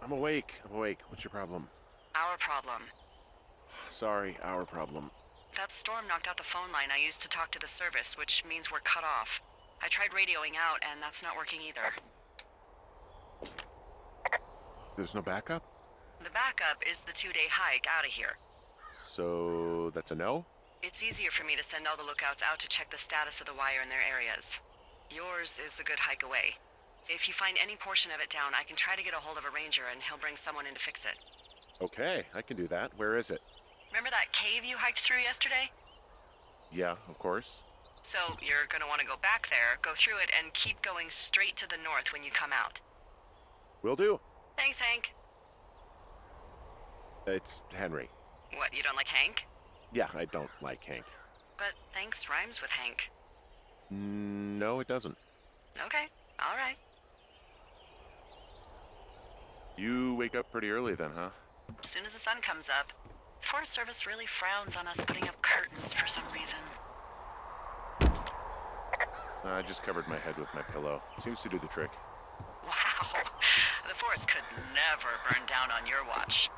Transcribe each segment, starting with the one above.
I'm awake. What's your problem? Our problem. Sorry, our problem. That storm knocked out the phone line I used to talk to the service, which means we're cut off. I tried radioing out, and that's not working either. There's no backup? The backup is the 2-day hike out of here. So that's a no? It's easier for me to send all the lookouts out to check the status of the wire in their areas. Yours is a good hike away. If you find any portion of it down, I can try to get a hold of a ranger and he'll bring someone in to fix it. Okay, I can do that. Where is it? Remember that cave you hiked through yesterday? Yeah, of course. So you're gonna want to go back there, go through it, and keep going straight to the north when you come out. Will do. Thanks, Hank. It's Henry. What, you don't like Hank? Yeah, I don't like Hank. But thanks rhymes with Hank. No, it doesn't. Okay, all right. You wake up pretty early then, huh? As soon as the sun comes up. Forest Service really frowns on us putting up curtains for some reason. I just covered my head with my pillow. Seems to do the trick. Wow. The forest could never burn down on your watch.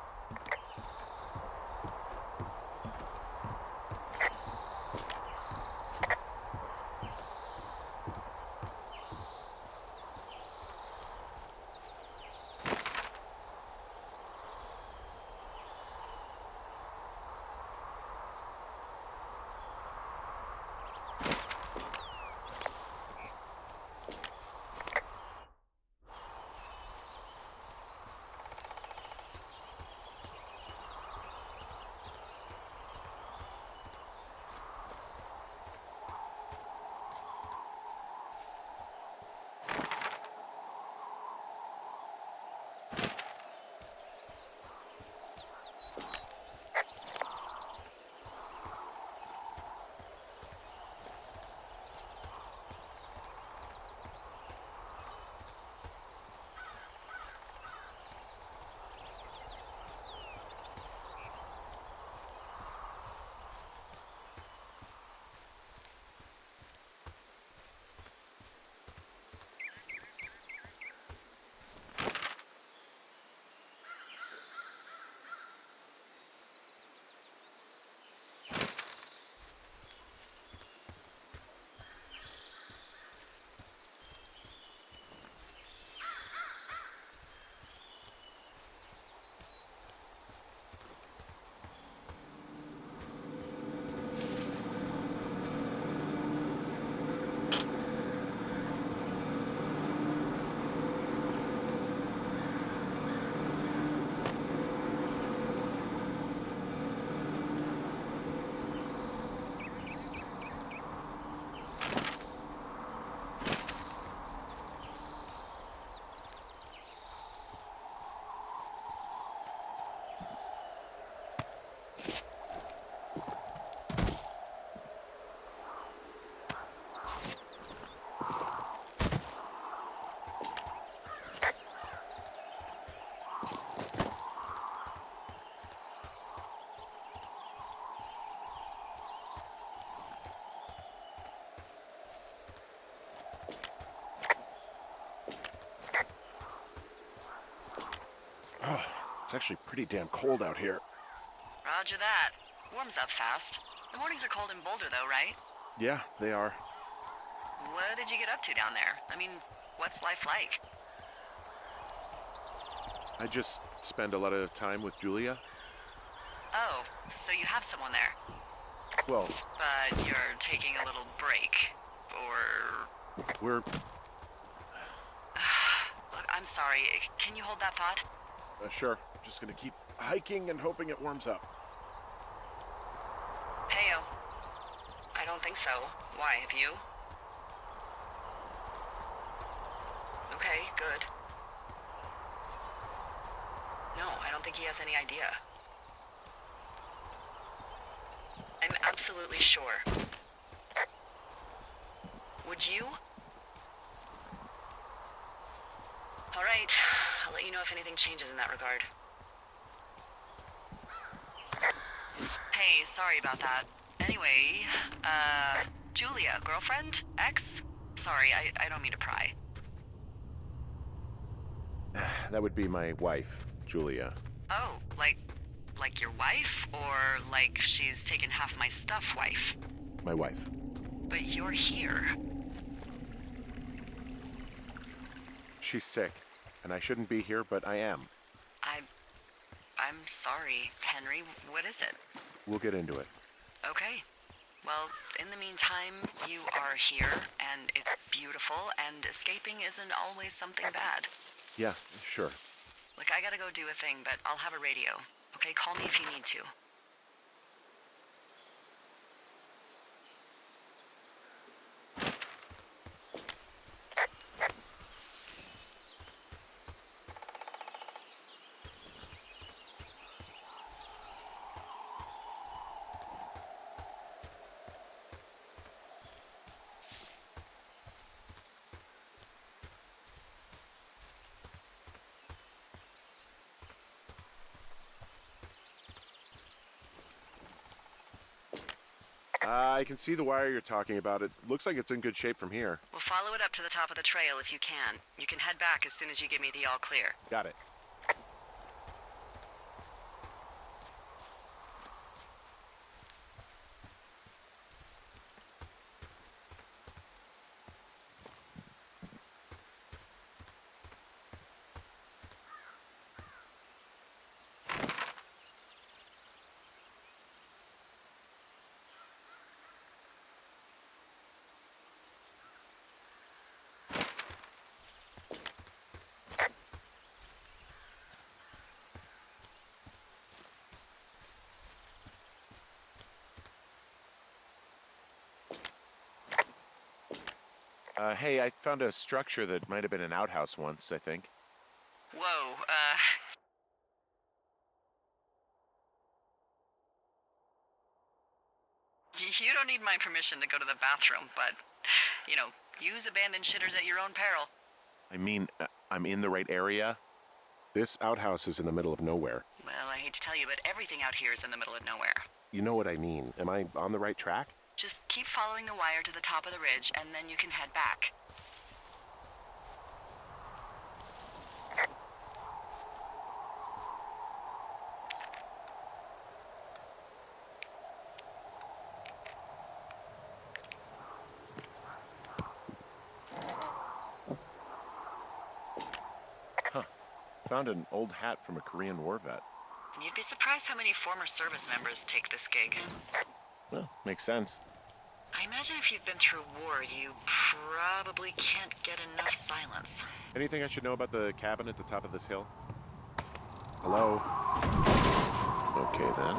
It's actually pretty damn cold out here. Roger that. Warms up fast. The mornings are cold in Boulder, though, right? Yeah, they are. What did you get up to down there? I mean, what's life like? I just spend a lot of time with Julia. Oh, so you have someone there. Well, But you're taking a little break. Or... we're... Look, I'm sorry. Can you hold that thought? Sure. Just gonna keep hiking and hoping it warms up. Heyo. I don't think so. Why, have you? Okay, good. No, I don't think he has any idea. I'm absolutely sure. Would you? All right, I'll let you know if anything changes in that regard. Hey, sorry about that. Anyway, Julia, girlfriend? Ex? Sorry, I don't mean to pry. That would be my wife, Julia. Oh, like your wife? Or like she's taken half my stuff wife? My wife. But you're here. She's sick, and I shouldn't be here, but I am. I'm sorry, Henry. What is it? We'll get into it. Okay. Well, in the meantime, you are here, and it's beautiful, and escaping isn't always something bad. Yeah, sure. Look, I gotta go do a thing, but I'll have a radio. Okay, call me if you need to. I can see the wire you're talking about. It looks like it's in good shape from here. We'll follow it up to the top of the trail if you can. You can head back as soon as you give me the all clear. Got it. Hey, I found a structure that might have been an outhouse once, I think. Whoa, You don't need my permission to go to the bathroom, but, use abandoned shitters at your own peril. I mean, I'm in the right area. This outhouse is in the middle of nowhere. Well, I hate to tell you, but everything out here is in the middle of nowhere. You know what I mean. Am I on the right track? Just keep following the wire to the top of the ridge, and then you can head back. Huh. Found an old hat from a Korean War vet. You'd be surprised how many former service members take this gig. Well, makes sense. I imagine if you've been through war, you probably can't get enough silence. Anything I should know about the cabin at the top of this hill? Hello? Okay, then.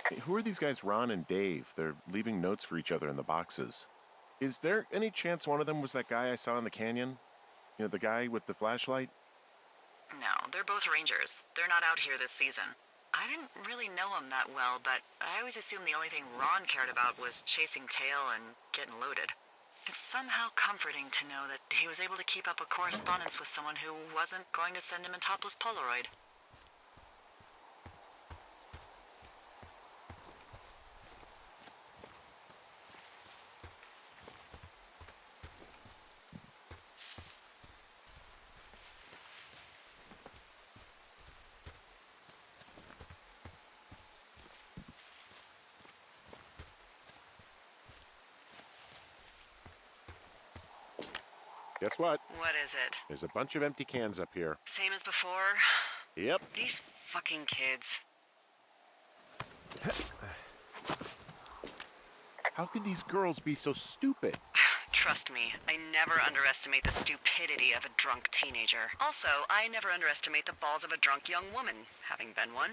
Hey, who are these guys, Ron and Dave? They're leaving notes for each other in the boxes. Is there any chance one of them was that guy I saw in the canyon? You know, the guy with the flashlight? No, they're both rangers. They're not out here this season. I didn't really know him that well, but I always assumed the only thing Ron cared about was chasing tail and getting loaded. It's somehow comforting to know that he was able to keep up a correspondence with someone who wasn't going to send him a topless Polaroid. Guess what? What is it? There's a bunch of empty cans up here. Same as before? Yep. These fucking kids. How could these girls be so stupid? Trust me, I never underestimate the stupidity of a drunk teenager. Also, I never underestimate the balls of a drunk young woman, having been one.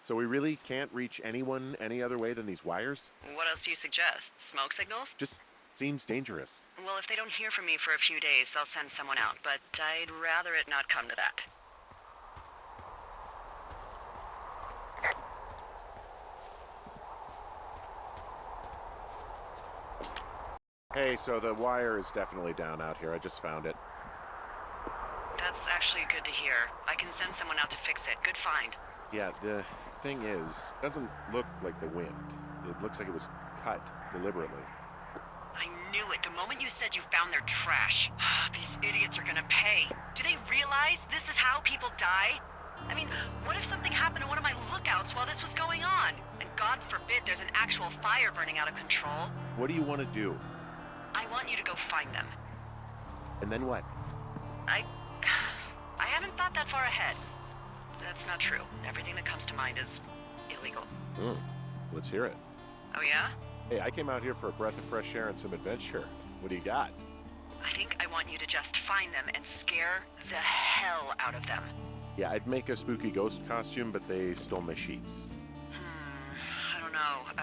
So we really can't reach anyone any other way than these wires? What else do you suggest? Smoke signals? Just seems dangerous. Well, if they don't hear from me for a few days, they'll send someone out, but I'd rather it not come to that. Hey, so the wire is definitely down out here. I just found it. That's actually good to hear. I can send someone out to fix it. Good find. Yeah, the thing is, it doesn't look like the wind. It looks like it was cut deliberately. I knew it the moment you said you found their trash. These idiots are gonna pay. Do they realize this is how people die? I mean, what if something happened to one of my lookouts while this was going on? And God forbid there's an actual fire burning out of control. What do you want to do? I want you to go find them. And then what? I haven't thought that far ahead. That's not true. Everything that comes to mind is illegal. Let's hear it. Oh yeah? Hey, I came out here for a breath of fresh air and some adventure. What do you got? I think I want you to just find them and scare the hell out of them. Yeah, I'd make a spooky ghost costume, but they stole my sheets. I don't know.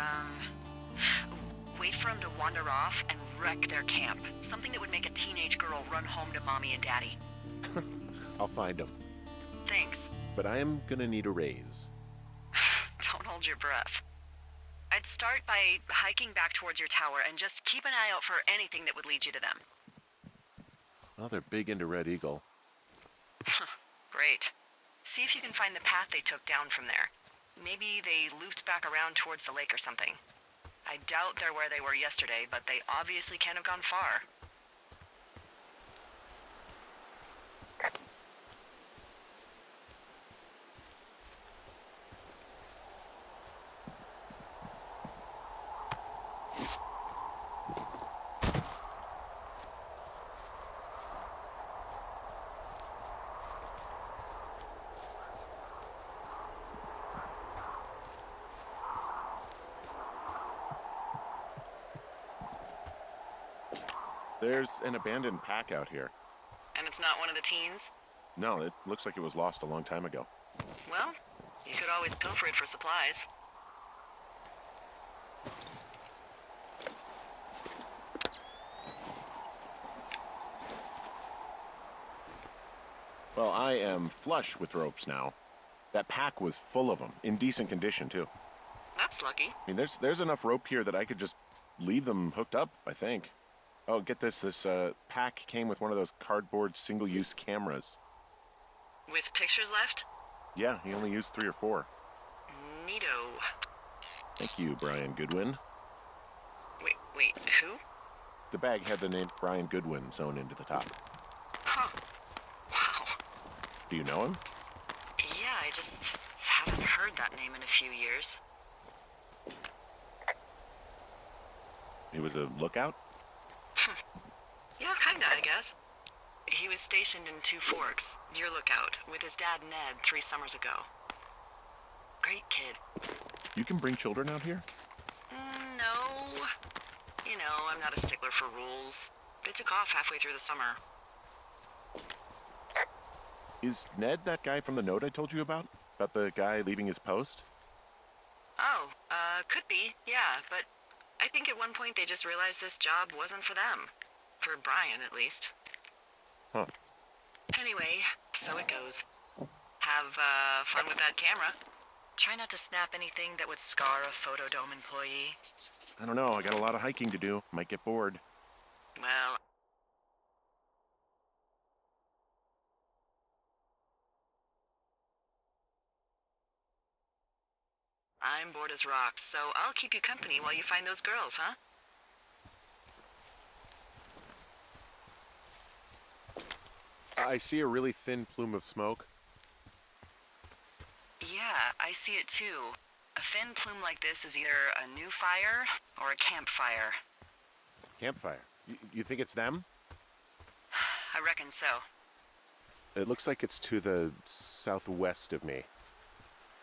Wait for them to wander off and wreck their camp. Something that would make a teenage girl run home to mommy and daddy. I'll find them. Thanks. But I am gonna need a raise. Don't hold your breath. I'd start by hiking back towards your tower and just keep an eye out for anything that would lead you to them. Well, they're big into Red Eagle. Great. See if you can find the path they took down from there. Maybe they looped back around towards the lake or something. I doubt they're where they were yesterday, but they obviously can't have gone far. There's an abandoned pack out here. And it's not one of the teens? No, it looks like it was lost a long time ago. Well, you could always pilfer it for supplies. Well, I am flush with ropes now. That pack was full of them, in decent condition, too. That's lucky. I mean, there's enough rope here that I could just leave them hooked up, I think. Oh, get this. This pack came with one of those cardboard single-use cameras. With pictures left? Yeah, he only used 3 or 4. Neato. Thank you, Brian Goodwin. Wait, who? The bag had the name Brian Goodwin sewn into the top. Huh. Wow. Do you know him? Yeah, I just haven't heard that name in a few years. He was a lookout? Yeah, kinda, I guess. He was stationed in Two Forks, your lookout, with his dad Ned 3 summers ago. Great kid. You can bring children out here? No. You know, I'm not a stickler for rules. They took off halfway through the summer. Is Ned that guy from the note I told you about? About the guy leaving his post? Oh, could be, yeah, but I think at one point they just realized this job wasn't for them. For Brian, at least. Huh. Anyway, so it goes. Have, fun with that camera. Try not to snap anything that would scar a Photodome employee. I don't know, I got a lot of hiking to do. Might get bored. Well, I'm bored as rocks, so I'll keep you company while you find those girls, huh? I see a really thin plume of smoke. Yeah, I see it too. A thin plume like this is either a new fire or a campfire. Campfire. You think it's them? I reckon so. It looks like it's to the southwest of me.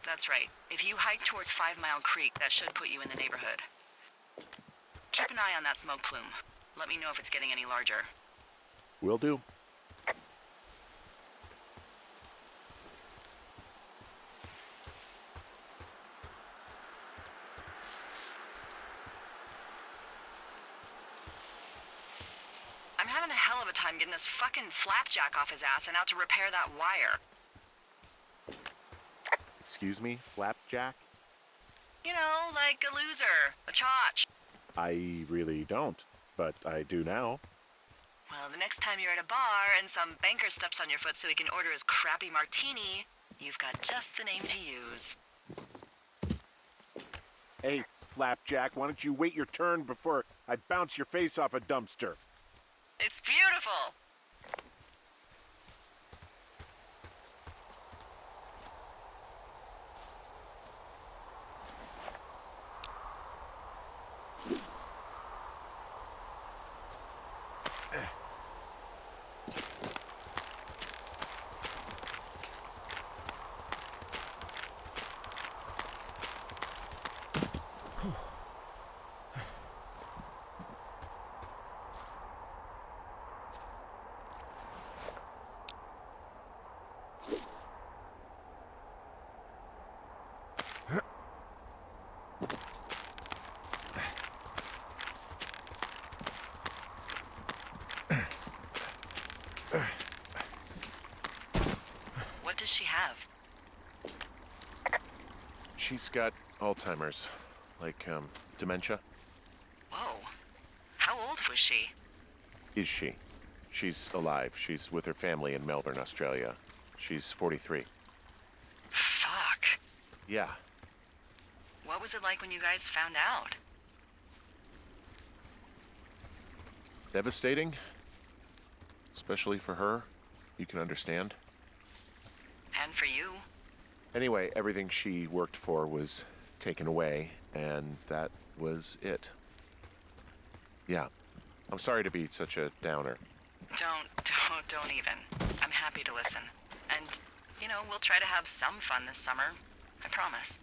That's right. If you hike towards 5 Mile Creek, that should put you in the neighborhood. Keep an eye on that smoke plume. Let me know if it's getting any larger. Will do. I'm having a hell of a time getting this fucking flapjack off his ass and out to repair that wire. Excuse me, Flapjack? You know, like a loser, a chotch. I really don't, but I do now. Well, the next time you're at a bar and some banker steps on your foot so he can order his crappy martini, you've got just the name to use. Hey, Flapjack, why don't you wait your turn before I bounce your face off a dumpster? It's beautiful! What does she have? She's got Alzheimer's, like, dementia. Whoa. How old was she? Is she? She's alive. She's with her family in Melbourne, Australia. She's 43. Fuck. Yeah. What was it like when you guys found out? Devastating. Especially for her. You can understand. And for you? Anyway, everything she worked for was taken away, and that was it. Yeah. I'm sorry to be such a downer. Don't even. I'm happy to listen. And, you know, we'll try to have some fun this summer. I promise.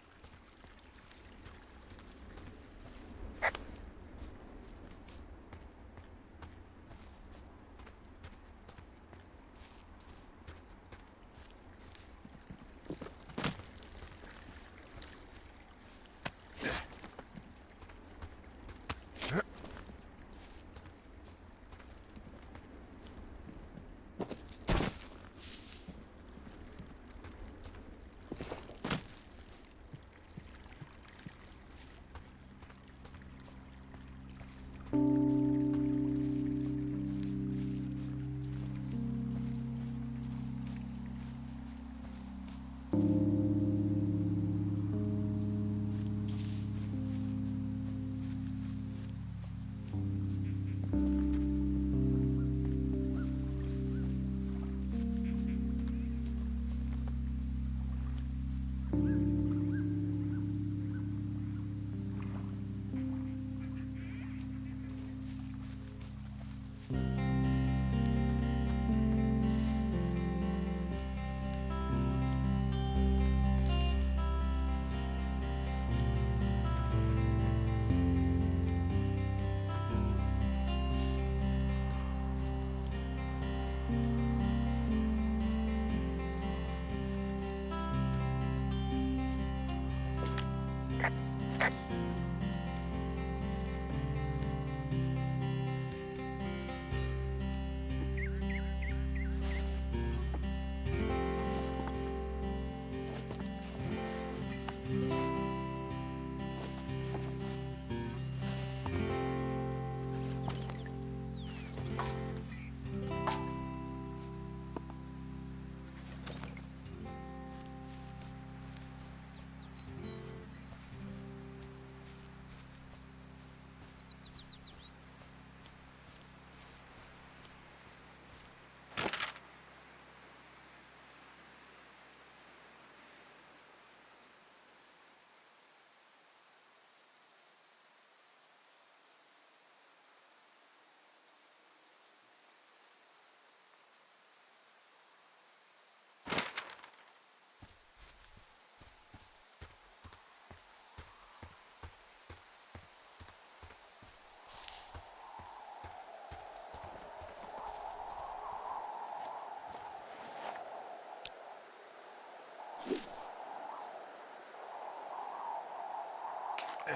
So,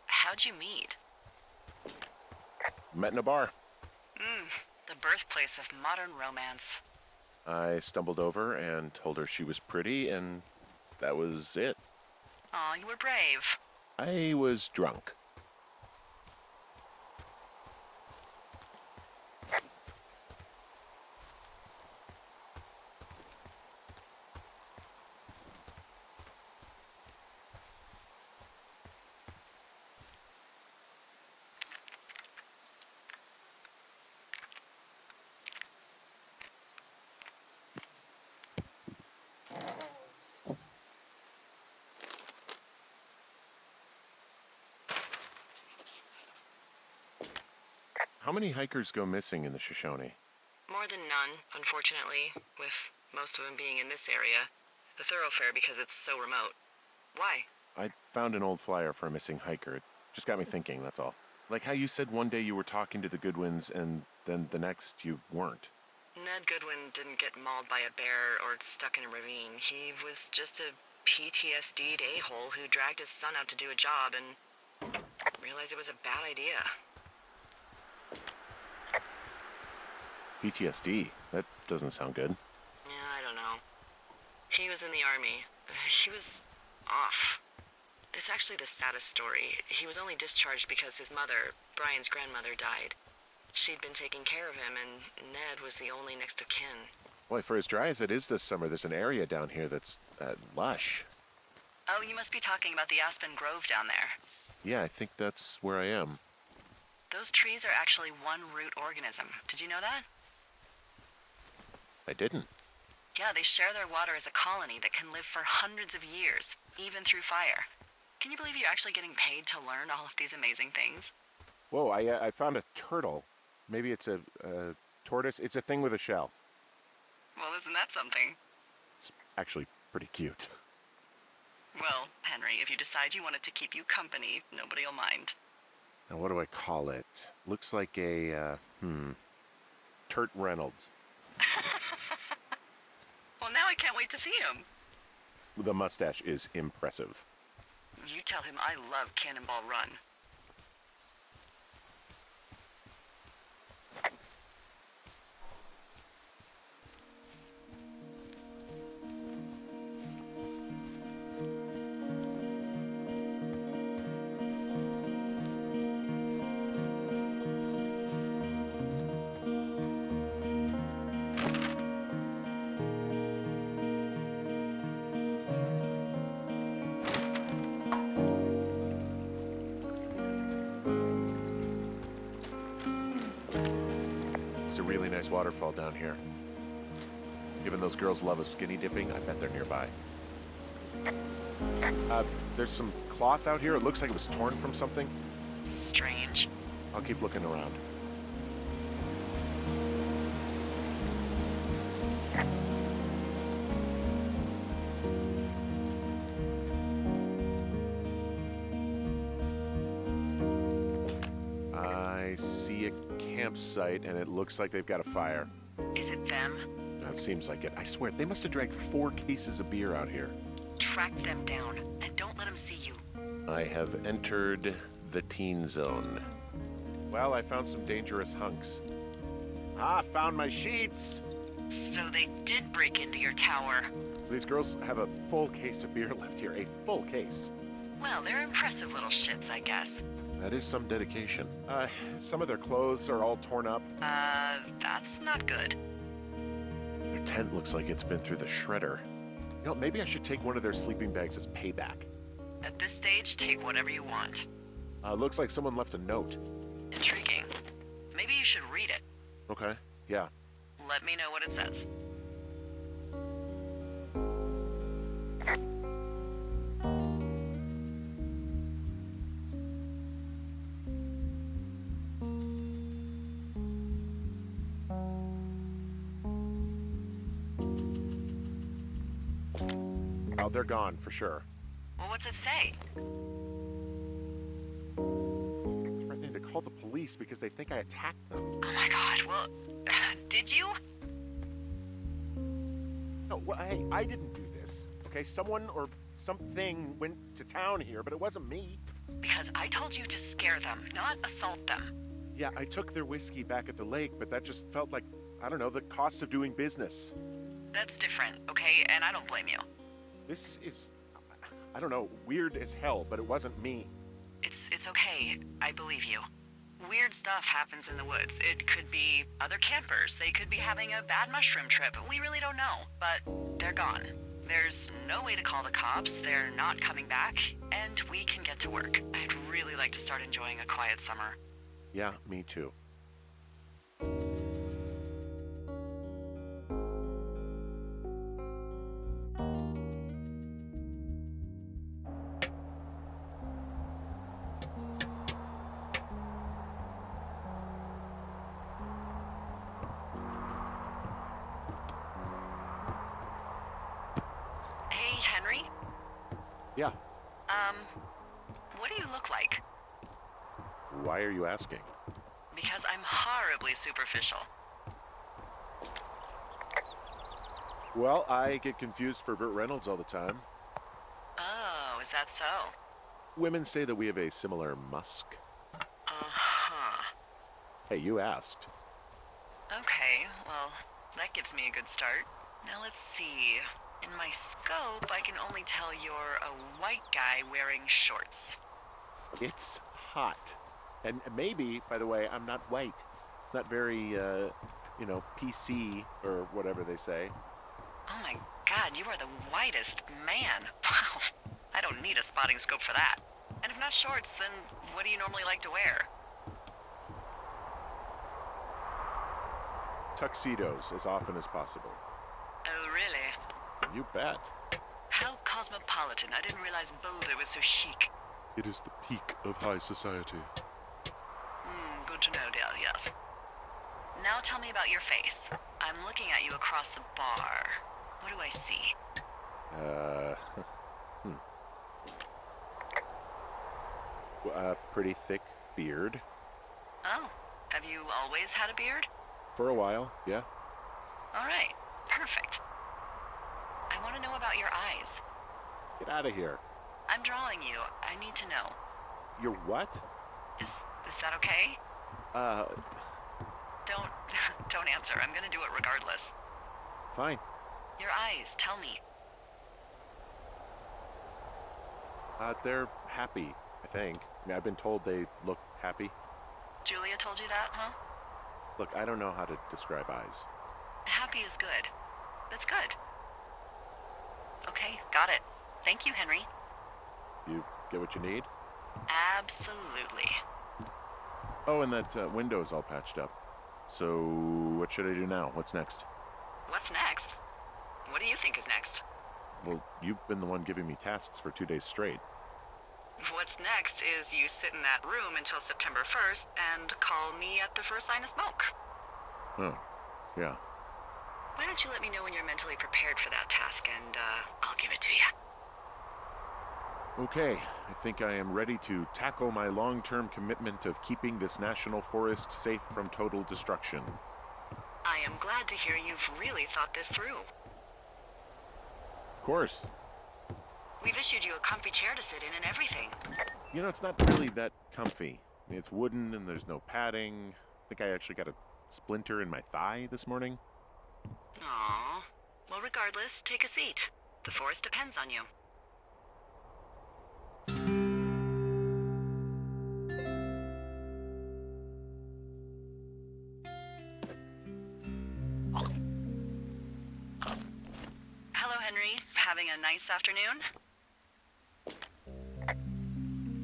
how'd you meet? Met in a bar. The birthplace of modern romance. I stumbled over and told her she was pretty, and that was it. Aw, you were brave. I was drunk. How many hikers go missing in the Shoshone? More than none, unfortunately, with most of them being in this area. The thoroughfare because it's so remote. Why? I found an old flyer for a missing hiker. It just got me thinking, that's all. Like how you said one day you were talking to the Goodwins and then the next you weren't. Ned Goodwin didn't get mauled by a bear or stuck in a ravine. He was just a PTSD'd a-hole who dragged his son out to do a job and realized it was a bad idea. PTSD? That doesn't sound good. Yeah, I don't know. He was in the army. He was off. It's actually the saddest story. He was only discharged because his mother, Brian's grandmother, died. She'd been taking care of him, and Ned was the only next of kin. Boy, for as dry as it is this summer, there's an area down here that's lush. Oh, you must be talking about the Aspen Grove down there. Yeah, I think that's where I am. Those trees are actually one root organism. Did you know that? I didn't. Yeah, they share their water as a colony that can live for hundreds of years, even through fire. Can you believe you're actually getting paid to learn all of these amazing things? Whoa, I found a turtle. Maybe it's a tortoise. It's a thing with a shell. Well, isn't that something? It's actually pretty cute. Well, Henry, if you decide you want it to keep you company, nobody'll mind. Now, what do I call it? Looks like a, Turt Reynolds. Well, now I can't wait to see him. The mustache is impressive. You tell him I love Cannonball Run. There's a really nice waterfall down here. Given those girls love a skinny dipping, I bet they're nearby. There's some cloth out here. It looks like it was torn from something. Strange. I'll keep looking around. I see a campsite, and it looks like they've got a fire. Is it them? That seems like it. I swear, they must have dragged 4 cases of beer out here. Track them down, and don't let them see you. I have entered the teen zone. Well, I found some dangerous hunks. Ah, found my sheets! So they did break into your tower. These girls have a full case of beer left here. A full case. Well, they're impressive little shits, I guess. That is some dedication. Some of their clothes are all torn up. That's not good. Their tent looks like it's been through the shredder. You know, maybe I should take one of their sleeping bags as payback. At this stage, take whatever you want. Looks like someone left a note. Intriguing. Maybe you should read it. Okay, yeah. Let me know what it says. no, they're gone for sure. Well, what's it say? Threatening to call the police because they think I attacked them. Oh my god, well, did you? No, well, hey, I didn't do this. Okay, someone or something went to town here, but it wasn't me. Because I told you to scare them, not assault them. Yeah, I took their whiskey back at the lake, but that just felt like, I don't know, the cost of doing business. That's different, okay? And I don't blame you. This is, I don't know, weird as hell, but it wasn't me. It's okay. I believe you. Weird stuff happens in the woods. It could be other campers. They could be having a bad mushroom trip. We really don't know. But they're gone. There's no way to call the cops. They're not coming back. And we can get to work. I'd really like to start enjoying a quiet summer. Yeah, me too. Hey, Henry? Yeah. What do you look like? Why are you asking? Because I'm horribly superficial. Well, I get confused for Burt Reynolds all the time. Oh, is that so? Women say that we have a similar musk. Uh-huh. Hey, you asked. Okay, well, that gives me a good start. Now let's see. In my scope, I can only tell you're a white guy wearing shorts. It's hot. And maybe, by the way, I'm not white. It's not very, PC or whatever they say. Oh my god, you are the whitest man. Wow. I don't need a spotting scope for that. And if not shorts, then what do you normally like to wear? Tuxedos as often as possible. Oh, really? You bet. How cosmopolitan. I didn't realize Boulder was so chic. It is the peak of high society. Good to know, dear, yes. Now tell me about your face. I'm looking at you across the bar. What do I see? Pretty thick beard. Oh, have you always had a beard? For a while, yeah. All right, perfect. I want to know about your eyes. Get out of here. I'm drawing you. I need to know. You're what? Is that okay? Don't don't answer. I'm gonna do it regardless. Fine. Your eyes, tell me. They're happy, I think. I mean, I've been told they look happy. Julia told you that, huh? Look, I don't know how to describe eyes. Happy is good. That's good. Okay, got it. Thank you, Henry. You get what you need? Absolutely. Oh, and that window's all patched up. So, what should I do now? What's next? What's next? What do you think is next? Well, you've been the one giving me tasks for 2 days straight. What's next is you sit in that room until September 1st and call me at the first sign of smoke. Oh, yeah. Why don't you let me know when you're mentally prepared for that task and I'll give it to you. Okay, I think I am ready to tackle my long-term commitment of keeping this national forest safe from total destruction. I am glad to hear you've really thought this through. Of course. We've issued you a comfy chair to sit in and everything. You know, it's not really that comfy. I mean, it's wooden and there's no padding. I think I actually got a splinter in my thigh this morning. Aww. Well, regardless, take a seat. The forest depends on you. Hello, Henry. Having a nice afternoon?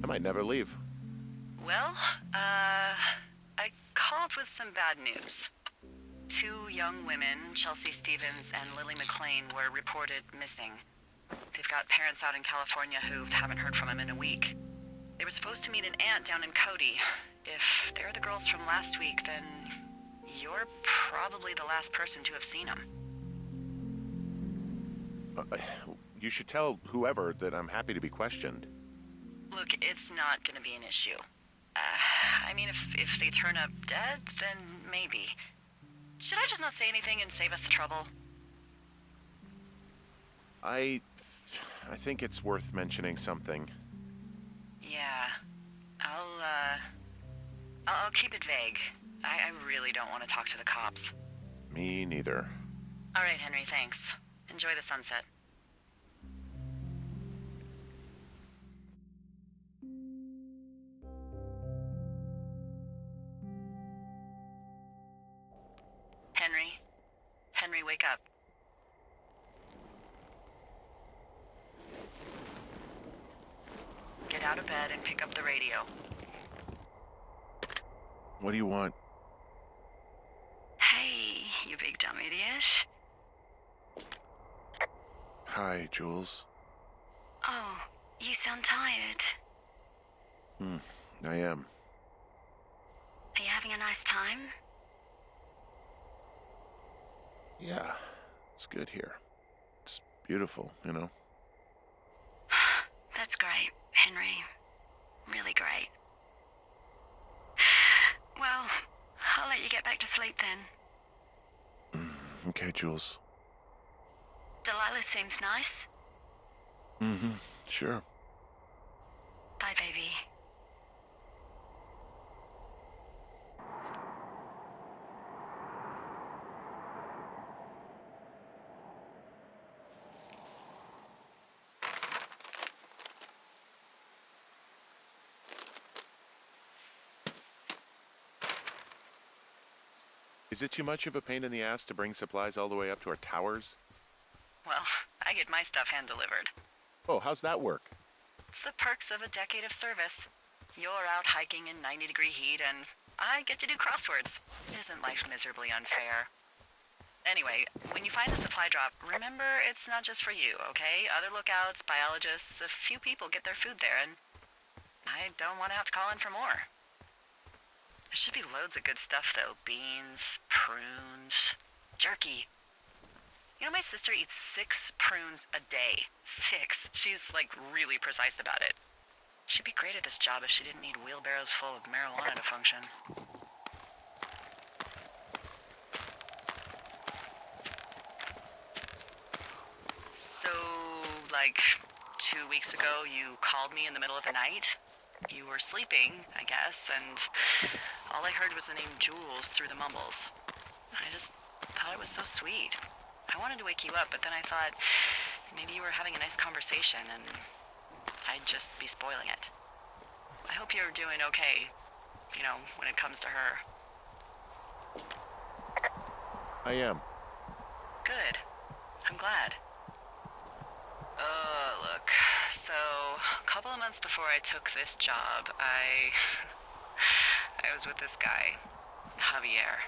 I might never leave. Well, I called with some bad news. 2 young women, Chelsea Stevens and Lily McLean, were reported missing. They've got parents out in California who haven't heard from them in a week. They were supposed to meet an aunt down in Cody. If they're the girls from last week, then you're probably the last person to have seen them. You should tell whoever that I'm happy to be questioned. Look, it's not gonna be an issue. I mean, if they turn up dead, then maybe. Should I just not say anything and save us the trouble? I think it's worth mentioning something. Yeah. I'll keep it vague. I really don't want to talk to the cops. Me neither. All right, Henry, thanks. Enjoy the sunset. Henry? Henry, wake up. Get out of bed and pick up the radio. What do you want? Hey, you big dumb idiot. Hi, Jules. Oh, you sound tired. I am. Are you having a nice time? Yeah, it's good here. It's beautiful, you know? That's great, Henry. Really great. Well, I'll let you get back to sleep then. Okay, Jules. Delilah seems nice. Sure. Bye, baby. Is it too much of a pain in the ass to bring supplies all the way up to our towers? Well, I get my stuff hand-delivered. Oh, how's that work? It's the perks of a decade of service. You're out hiking in 90-degree heat, and I get to do crosswords. Isn't life miserably unfair? Anyway, when you find a supply drop, remember it's not just for you, okay? Other lookouts, biologists, a few people get their food there, and I don't want to have to call in for more. There should be loads of good stuff, though. Beans, prunes, jerky. You know, my sister eats 6 prunes a day. 6. She's, like, really precise about it. She'd be great at this job if she didn't need wheelbarrows full of marijuana to function. So, like, 2 weeks ago, you called me in the middle of the night? You were sleeping, I guess, and all I heard was the name Jules through the mumbles. I just thought it was so sweet. I wanted to wake you up, but then I thought maybe you were having a nice conversation and I'd just be spoiling it. I hope you're doing okay, you know, when it comes to her. I am. Good. I'm glad. Look, so a couple of months before I took this job, I was with this guy, Javier.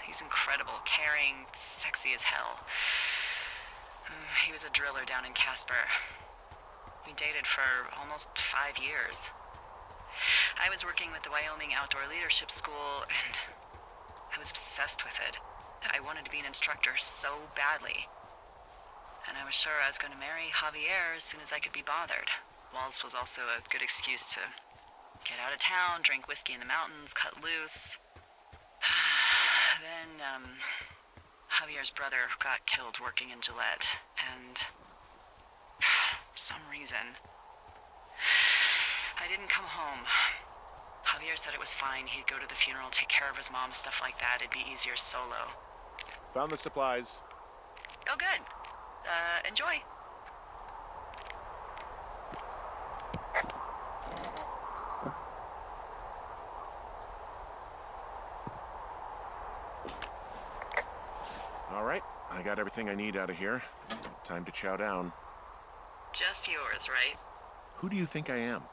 He's incredible, caring, sexy as hell. He was a driller down in Casper. We dated for almost 5 years. I was working with the Wyoming Outdoor Leadership School, and I was obsessed with it. I wanted to be an instructor so badly. And I was sure I was going to marry Javier as soon as I could be bothered. Walls was also a good excuse to get out of town, drink whiskey in the mountains, cut loose. Then, Javier's brother got killed working in Gillette, and for some reason, I didn't come home. Javier said it was fine. He'd go to the funeral, take care of his mom, stuff like that. It'd be easier solo. Found the supplies. Oh, good. Enjoy. All right, I got everything I need out of here. Time to chow down. Just yours, right? Who do you think I am?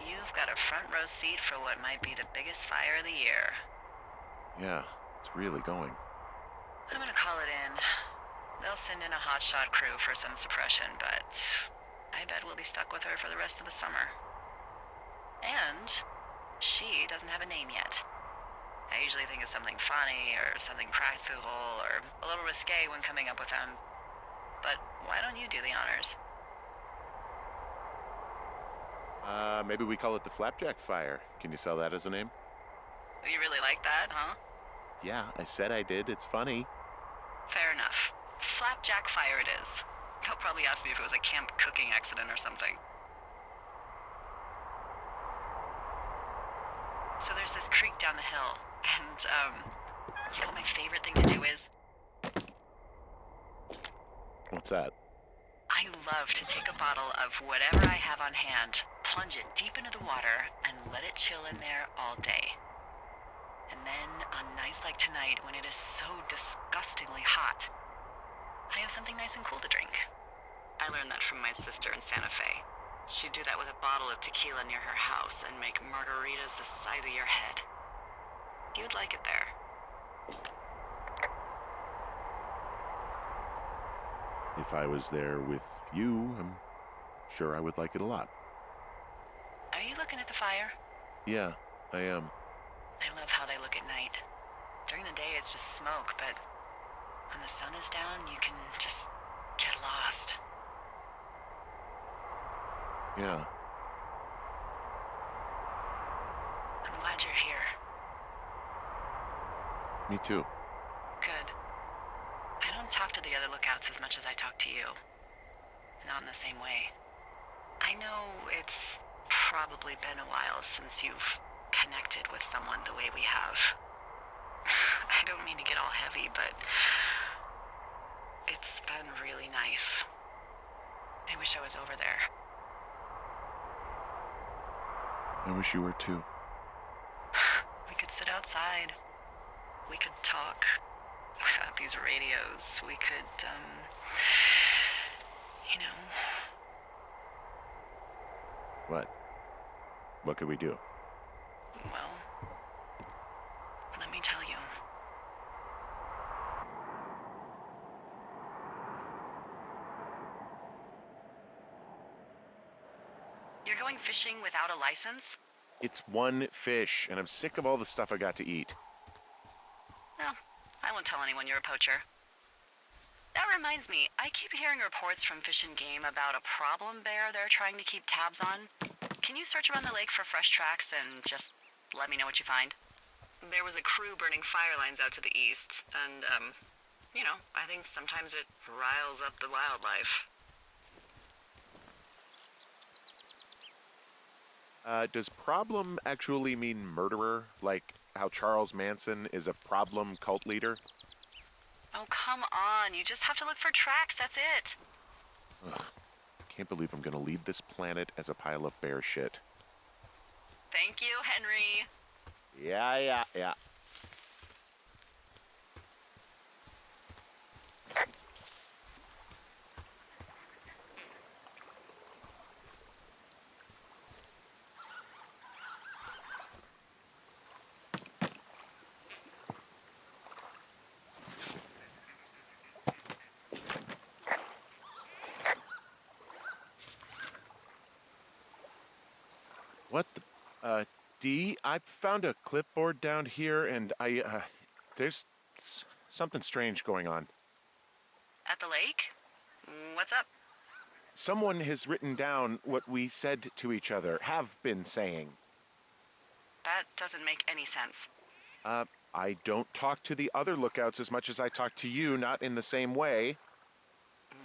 You've got a front row seat for what might be the biggest fire of the year. Yeah, it's really going. I'm gonna call it in. They'll send in a hotshot crew for some suppression, but I bet we'll be stuck with her for the rest of the summer. And she doesn't have a name yet. I usually think of something funny or something practical or a little risque when coming up with them. But why don't you do the honors? Maybe we call it the Flapjack Fire. Can you sell that as a name? You really like that, huh? Yeah, I said I did. It's funny. Fair enough. Flapjack Fire it is. They'll probably ask me if it was a camp cooking accident or something. So there's this creek down the hill, and, you know what my favorite thing to do is? What's that? I love to take a bottle of whatever I have on hand, plunge it deep into the water, and let it chill in there all day. And then, on nights like tonight, when it is so disgustingly hot, I have something nice and cool to drink. I learned that from my sister in Santa Fe. She'd do that with a bottle of tequila near her house and make margaritas the size of your head. You'd like it there. If I was there with you, I'm sure I would like it a lot. Are you looking at the fire? Yeah, I am. I love how they look at night. During the day, it's just smoke, but when the sun is down, you can just get lost. Yeah. I'm glad you're here. Me too. Good. I don't talk to the other lookouts as much as I talk to you. Not in the same way. I know it's probably been a while since you've connected with someone the way we have. I don't mean to get all heavy, but it's been really nice. I wish I was over there. I wish you were too. We could sit outside. We could talk without these radios. We could, you know. What? What could we do? Well, let me tell you. You're going fishing without a license? It's one fish, and I'm sick of all the stuff I got to eat. No, I won't tell anyone you're a poacher. That reminds me, I keep hearing reports from Fish and Game about a problem bear they're trying to keep tabs on. Can you search around the lake for fresh tracks and just let me know what you find? There was a crew burning fire lines out to the east, and, you know, I think sometimes it riles up the wildlife. Does problem actually mean murderer? Like how Charles Manson is a problem cult leader? Oh, come on, you just have to look for tracks, that's it. Ugh. Can't believe I'm gonna leave this planet as a pile of bear shit. Thank you, Henry. Yeah. What the, Dee, I found a clipboard down here and there's something strange going on. At the lake? What's up? Someone has written down what we said to each other, have been saying. That doesn't make any sense. I don't talk to the other lookouts as much as I talk to you, not in the same way.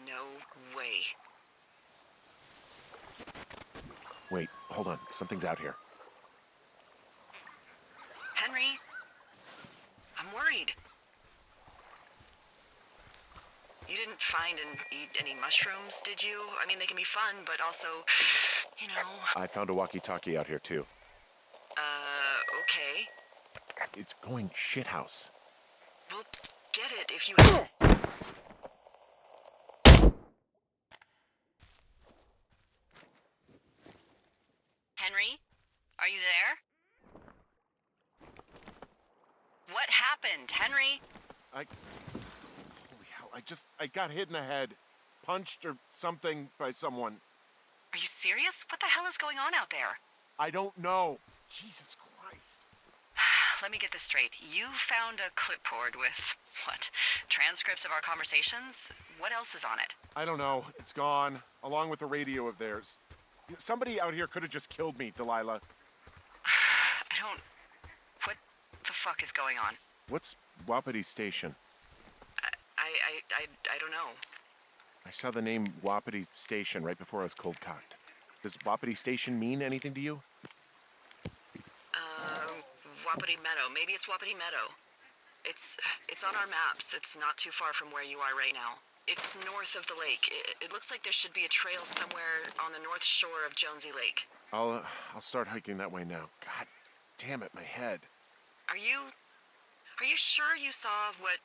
No way. Wait, hold on. Something's out here. Henry, I'm worried. You didn't find and eat any mushrooms, did you? I mean, they can be fun, but also, you know... I found a walkie-talkie out here, too. Okay. It's going shithouse. Well, get it if you... Henry, are you there? What happened, Henry? Holy hell, I got hit in the head. Punched or something by someone. Are you serious? What the hell is going on out there? I don't know. Jesus Christ. Let me get this straight. You found a clipboard with, what, transcripts of our conversations? What else is on it? I don't know. It's gone, along with the radio of theirs. Somebody out here could have just killed me, Delilah. I don't... What the fuck is going on? What's Wapiti Station? I don't know. I saw the name Wapiti Station right before I was cold-cocked. Does Wapiti Station mean anything to you? Wapiti Meadow. Maybe it's Wapiti Meadow. It's on our maps. It's not too far from where you are right now. It's north of the lake. It looks like there should be a trail somewhere on the north shore of Jonesy Lake. I'll start hiking that way now. God damn it, my head. Are you sure you saw what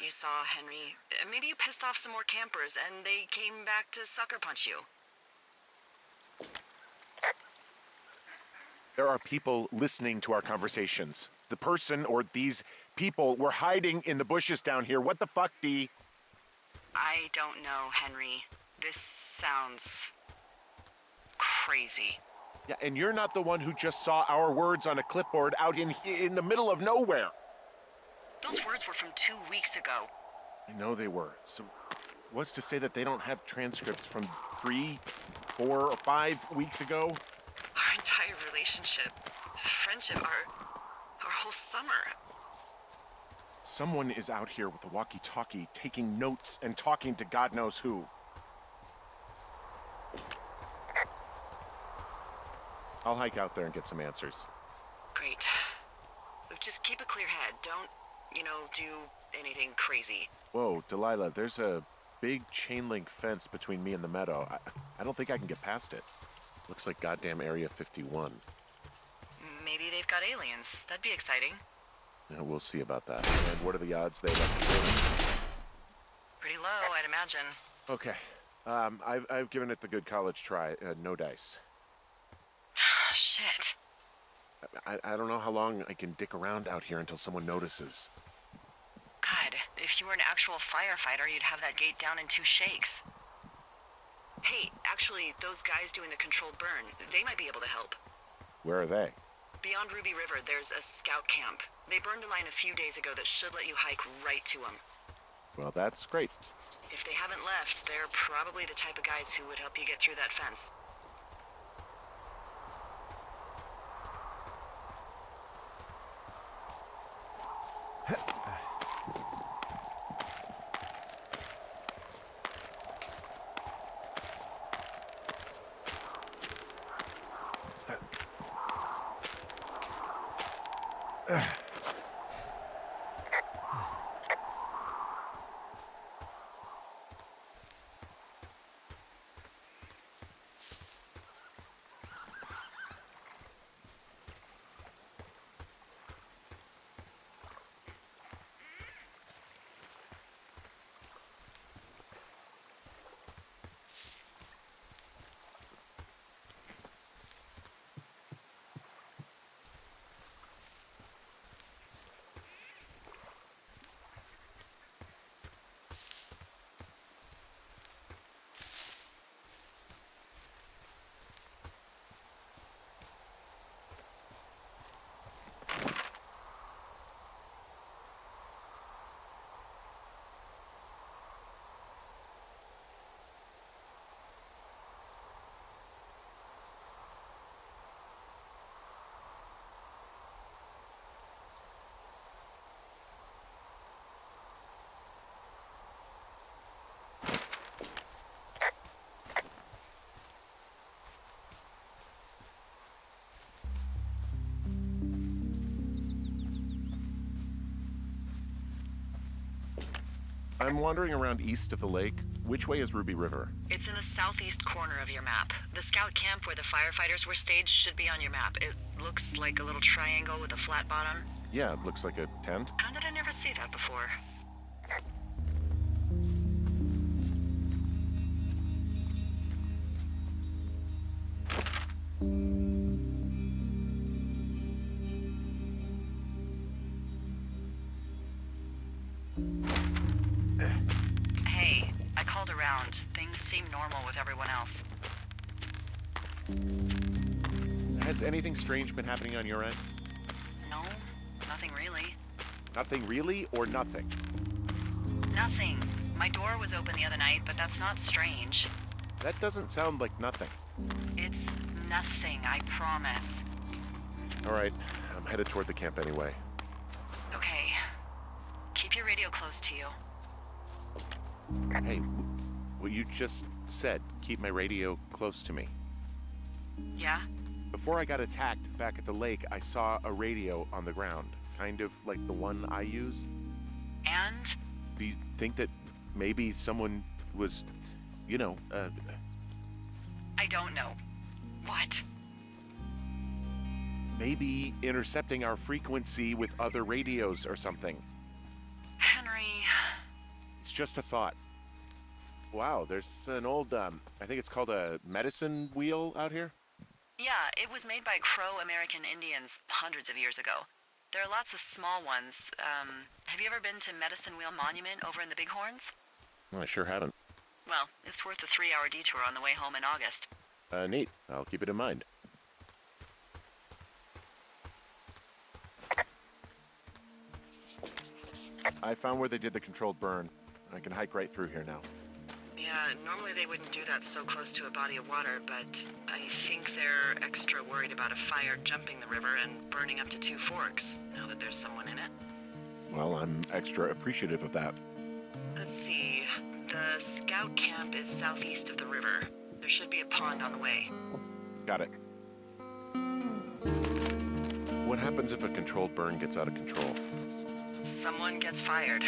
you saw, Henry? Maybe you pissed off some more campers and they came back to sucker punch you. There are people listening to our conversations. The person or these people were hiding in the bushes down here. What the fuck, Dee? I don't know, Henry. This sounds crazy. Yeah, and you're not the one who just saw our words on a clipboard out in the middle of nowhere. Those words were from 2 weeks ago. I know they were. So what's to say that they don't have transcripts from 3, 4, or 5 weeks ago? Our entire relationship, friendship, our whole summer. Someone is out here with a walkie-talkie taking notes and talking to God knows who. I'll hike out there and get some answers. Great. Just keep a clear head. Don't, do anything crazy. Whoa, Delilah, there's a big chain link fence between me and the meadow. I don't think I can get past it. Looks like goddamn Area 51. Maybe they've got aliens. That'd be exciting. Yeah, we'll see about that. And what are the odds they let me in? Pretty low, I'd imagine. Okay. I've given it the good college try. No dice. Shit. I don't know how long I can dick around out here until someone notices. God, if you were an actual firefighter, you'd have that gate down in 2 shakes. Hey, actually, those guys doing the controlled burn, they might be able to help. Where are they? Beyond Ruby River, there's a scout camp. They burned a line a few days ago that should let you hike right to them. Well, that's great. If they haven't left, they're probably the type of guys who would help you get through that fence. I'm wandering around east of the lake. Which way is Ruby River? It's in the southeast corner of your map. The scout camp where the firefighters were staged should be on your map. It looks like a little triangle with a flat bottom. Yeah, it looks like a tent. How did I never see that before? Hey, I called around. Things seem normal with everyone else. Has anything strange been happening on your end? No, nothing really. Nothing really, or nothing? Nothing. My door was open the other night, but that's not strange. That doesn't sound like nothing. It's nothing, I promise. All right, I'm headed toward the camp anyway. Okay. Keep your radio close to you. Hey, what you just said, keep my radio close to me. Yeah? Before I got attacked back at the lake, I saw a radio on the ground, kind of like the one I use. And? Do you think that maybe someone was, I don't know. What? maybe intercepting our frequency with other radios or something? Henry... It's just a thought. Wow, there's an old, I think it's called a medicine wheel out here? Yeah, it was made by Crow American Indians hundreds of years ago. There are lots of small ones. Have you ever been to Medicine Wheel Monument over in the Bighorns? I sure haven't. Well, it's worth a 3-hour detour on the way home in August. Neat. I'll keep it in mind. I found where they did the controlled burn. I can hike right through here now. Yeah, normally they wouldn't do that so close to a body of water, but I think they're extra worried about a fire jumping the river and burning up to 2 forks, now that there's someone in it. Well, I'm extra appreciative of that. Let's see. The scout camp is southeast of the river. There should be a pond on the way. Got it. What happens if a controlled burn gets out of control? Someone gets fired.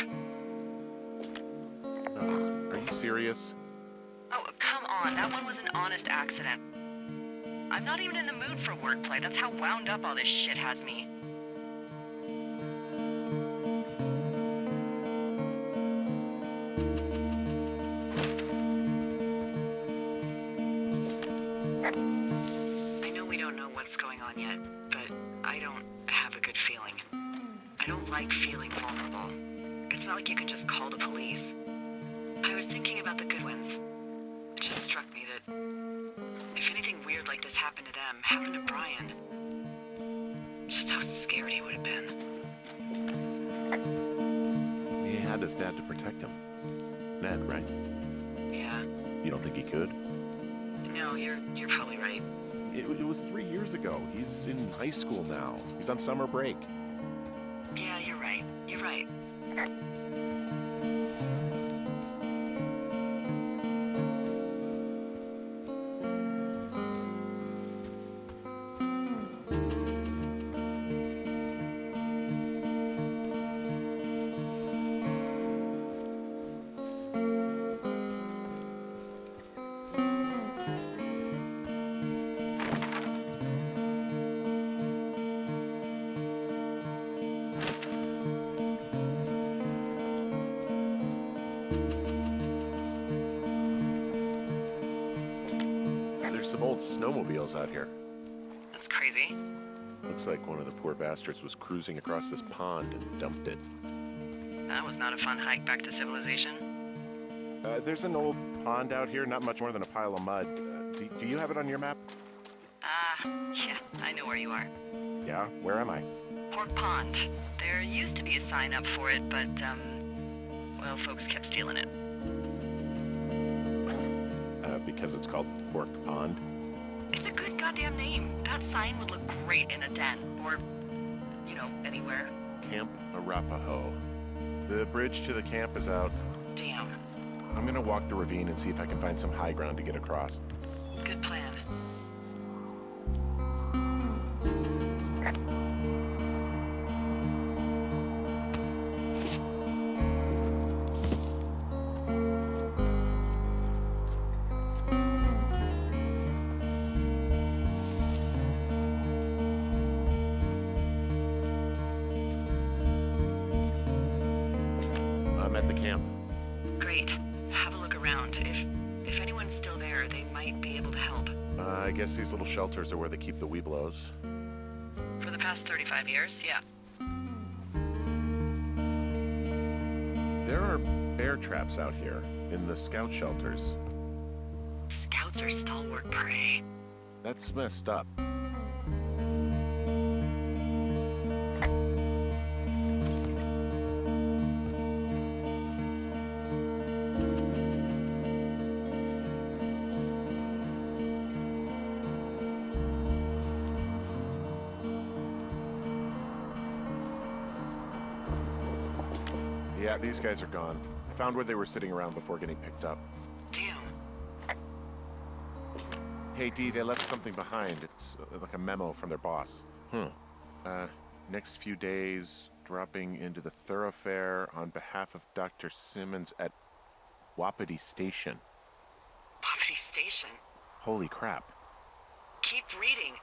Are you serious? Oh, come on. That one was an honest accident. I'm not even in the mood for wordplay. That's how wound up all this shit has me. I know we don't know what's going on yet, but I don't have a good feeling. I don't like feeling vulnerable. It's not like you can just call the police. I was thinking about the Goodwins. It just struck me that if anything weird like this happened to them, happened to Brian, just how scared he would have been. He had his dad to protect him. Ned, right? Yeah. You don't think he could? No, you're probably right. It was 3 years ago. He's in high school now. He's on summer break. Yeah, you're right. You're right. There's some old snowmobiles out here. That's crazy. Looks like one of the poor bastards was cruising across this pond and dumped it. That was not a fun hike back to civilization. There's an old pond out here, not much more than a pile of mud. Do you have it on your map? Yeah, I know where you are. Yeah? Where am I? Pork Pond. There used to be a sign up for it, but, well, folks kept stealing it. Because it's called Pork Pond. It's a good goddamn name. That sign would look great in a den, or, anywhere. Camp Arapaho. The bridge to the camp is out. Damn. I'm gonna walk the ravine and see if I can find some high ground to get across. Good plan. I'm at the camp. Great. Have a look around. If anyone's still there, they might be able to help. I guess these little shelters are where they keep the Weeblos. For the past 35 years, yeah. There are bear traps out here in the scout shelters. Scouts are stalwart prey. That's messed up. Yeah, these guys are gone. I found where they were sitting around before getting picked up. Damn. Hey, D, they left something behind. It's like a memo from their boss. Next few days, dropping into the thoroughfare on behalf of Dr. Simmons at Wapiti Station. Wapiti Station? Holy crap. Keep reading.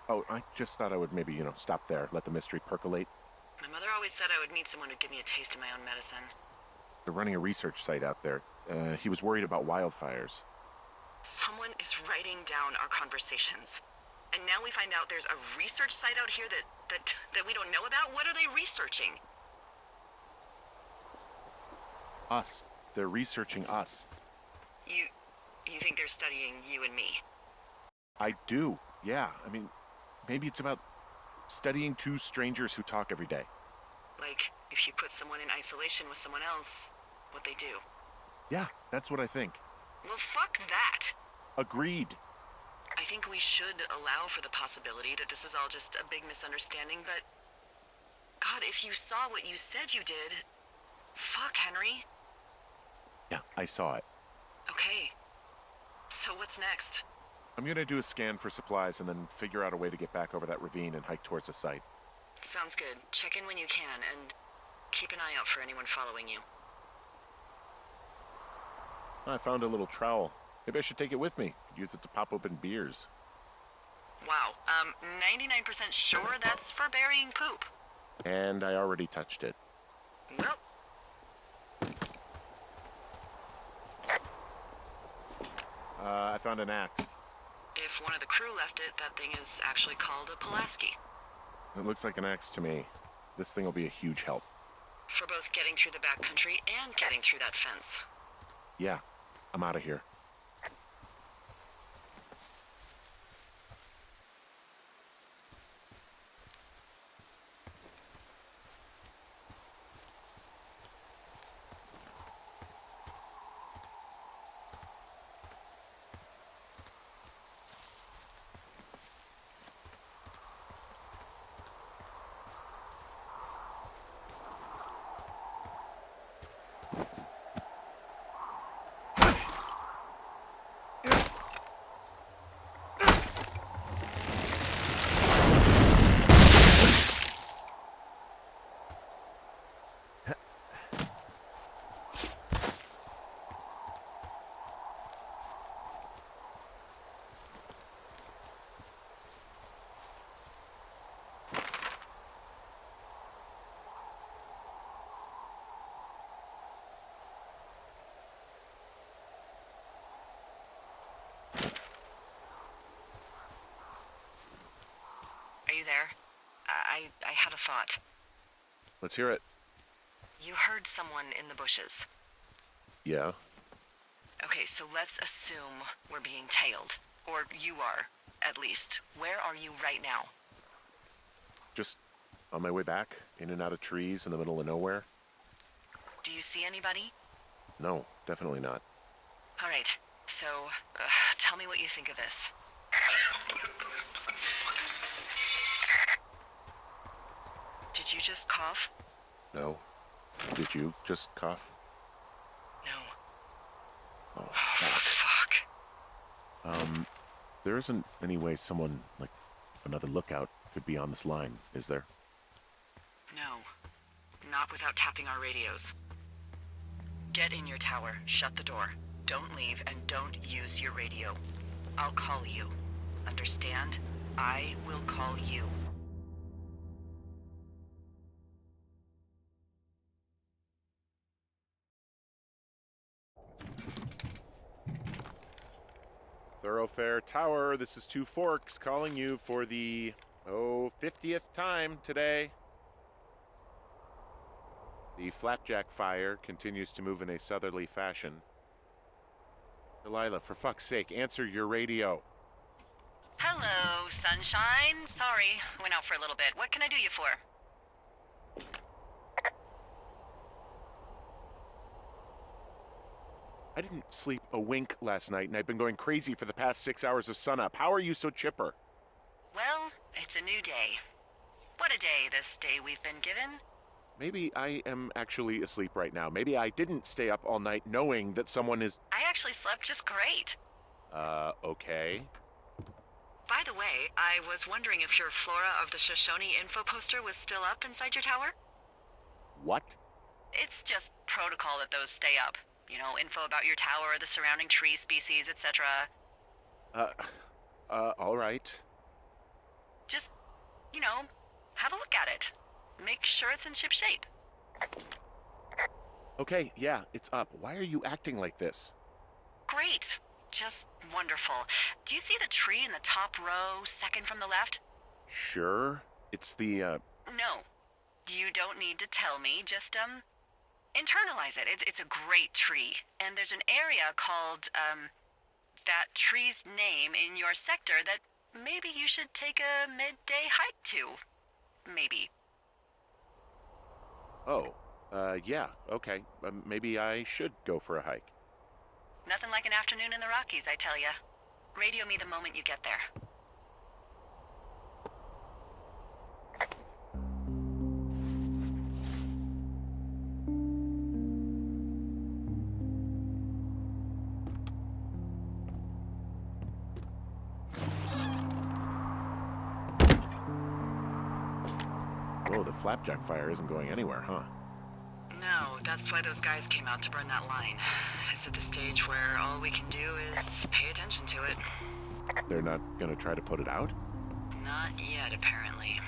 Oh, I just thought I would maybe, stop there, let the mystery percolate. My mother always said I would need someone to give me a taste of my own medicine. They're running a research site out there. He was worried about wildfires. Someone is writing down our conversations. And now we find out there's a research site out here that we don't know about? What are they researching? Us. They're researching us. You think they're studying you and me? I do, yeah. I mean, maybe it's about studying two strangers who talk every day. Like, if you put someone in isolation with someone else, what they do. Yeah, that's what I think. Well, fuck that. Agreed. I think we should allow for the possibility that this is all just a big misunderstanding, but... God, if you saw what you said you did... Fuck, Henry. Yeah, I saw it. Okay. So what's next? I'm gonna do a scan for supplies and then figure out a way to get back over that ravine and hike towards the site. Sounds good. Check in when you can, and keep an eye out for anyone following you. I found a little trowel. Maybe I should take it with me. Could use it to pop open beers. Wow, 99% sure that's for burying poop. And I already touched it. Well... I found an axe. If one of the crew left it, that thing is actually called a Pulaski. It looks like an axe to me. This thing will be a huge help. For both getting through the backcountry and getting through that fence. Yeah, I'm out of here. Are you there? I had a thought. Let's hear it. You heard someone in the bushes. Yeah? Okay, so let's assume we're being tailed. Or you are, at least. Where are you right now? Just on my way back, in and out of trees in the middle of nowhere. Do you see anybody? No, definitely not. All right, so tell me what you think of this. Did you just cough? No. Did you just cough? No. Oh, fuck. Fuck. There isn't any way someone, like, another lookout could be on this line, is there? No. Not without tapping our radios. Get in your tower, shut the door. Don't leave, and don't use your radio. I'll call you. Understand? I will call you. Thoroughfare Tower, this is Two Forks calling you for the, 50th time today. The flapjack fire continues to move in a southerly fashion. Delilah, for fuck's sake, answer your radio. Hello, sunshine. Sorry, went out for a little bit. What can I do you for? I didn't sleep a wink last night, and I've been going crazy for the past 6 hours of sunup. How are you so chipper? Well, it's a new day. What a day, this day we've been given. Maybe I am actually asleep right now. Maybe I didn't stay up all night knowing that someone is. I actually slept just great. Okay. By the way, I was wondering if your Flora of the Shoshone info poster was still up inside your tower? What? It's just protocol that those stay up. You know, info about your tower, the surrounding tree species, etc. Uh, all right. Just, you know, have a look at it. Make sure it's in ship shape. Okay, yeah, it's up. Why are you acting like this? Great. Just wonderful. Do you see the tree in the top row, second from the left? Sure. It's the, No. You don't need to tell me. Just, internalize it. It's a great tree. And there's an area called, that tree's name in your sector that maybe you should take a midday hike to. Maybe. Oh, yeah, okay. Maybe I should go for a hike. Nothing like an afternoon in the Rockies, I tell ya. Radio me the moment you get there. Whoa, the flapjack fire isn't going anywhere, huh? No, that's why those guys came out to burn that line. It's at the stage where all we can do is pay attention to it. They're not gonna try to put it out? Not yet, apparently.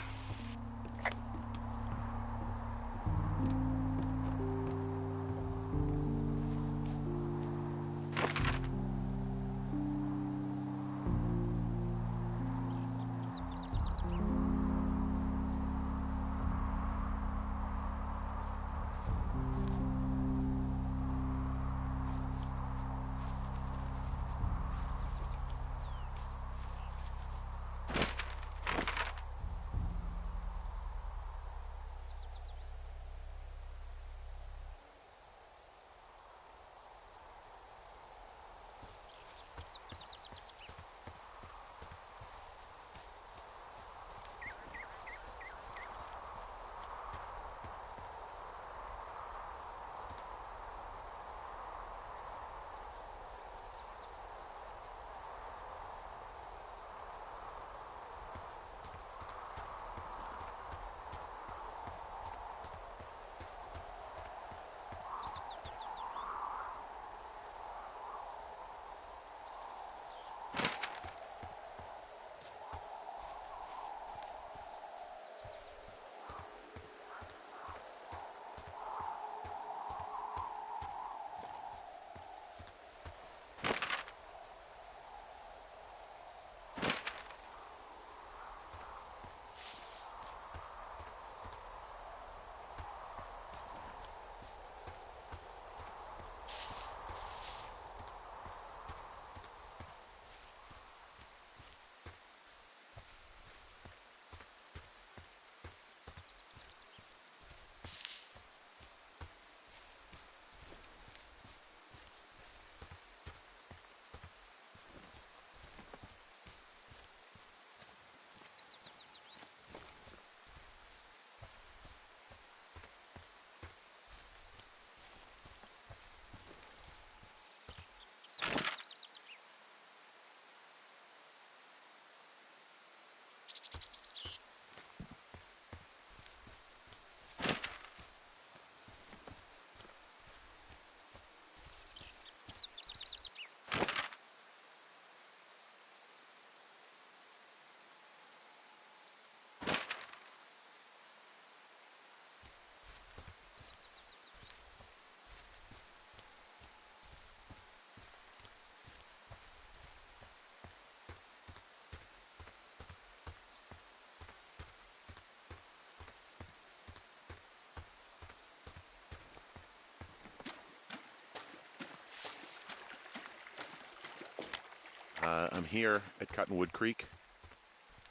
I'm here at Cottonwood Creek.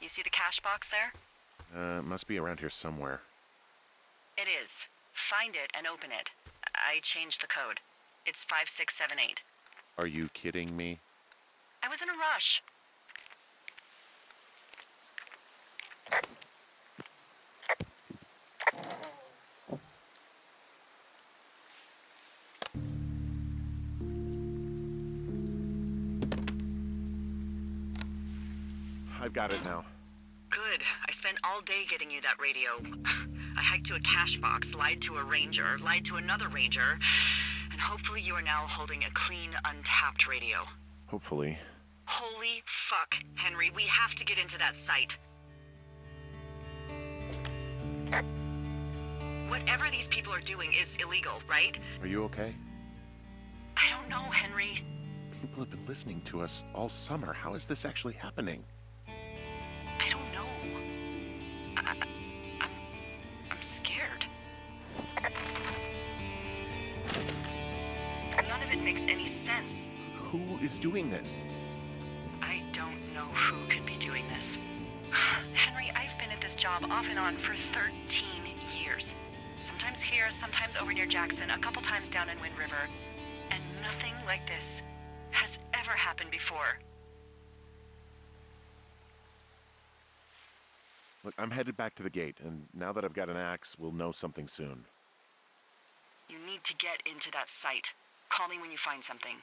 You see the cash box there? Must be around here somewhere. It is. Find it and open it. I changed the code. It's 5678. Are you kidding me? I was in a rush. I've got it now. Good. I spent all day getting you that radio. I hiked to a cash box, lied to a ranger, lied to another ranger, and hopefully you are now holding a clean, untapped radio. Hopefully. Holy fuck, Henry, we have to get into that site. Whatever these people are doing is illegal, right? Are you okay? I don't know, Henry. People have been listening to us all summer. How is this actually happening? I don't know. I'm scared. None of it makes any sense. Who is doing this? I don't know who could be doing this. Henry, I've been at this job off and on for 13 years. Sometimes here, sometimes over near Jackson, a couple times down in Wind River. And nothing like this has ever happened before. Look, I'm headed back to the gate, and now that I've got an axe, we'll know something soon. You need to get into that site. Call me when you find something.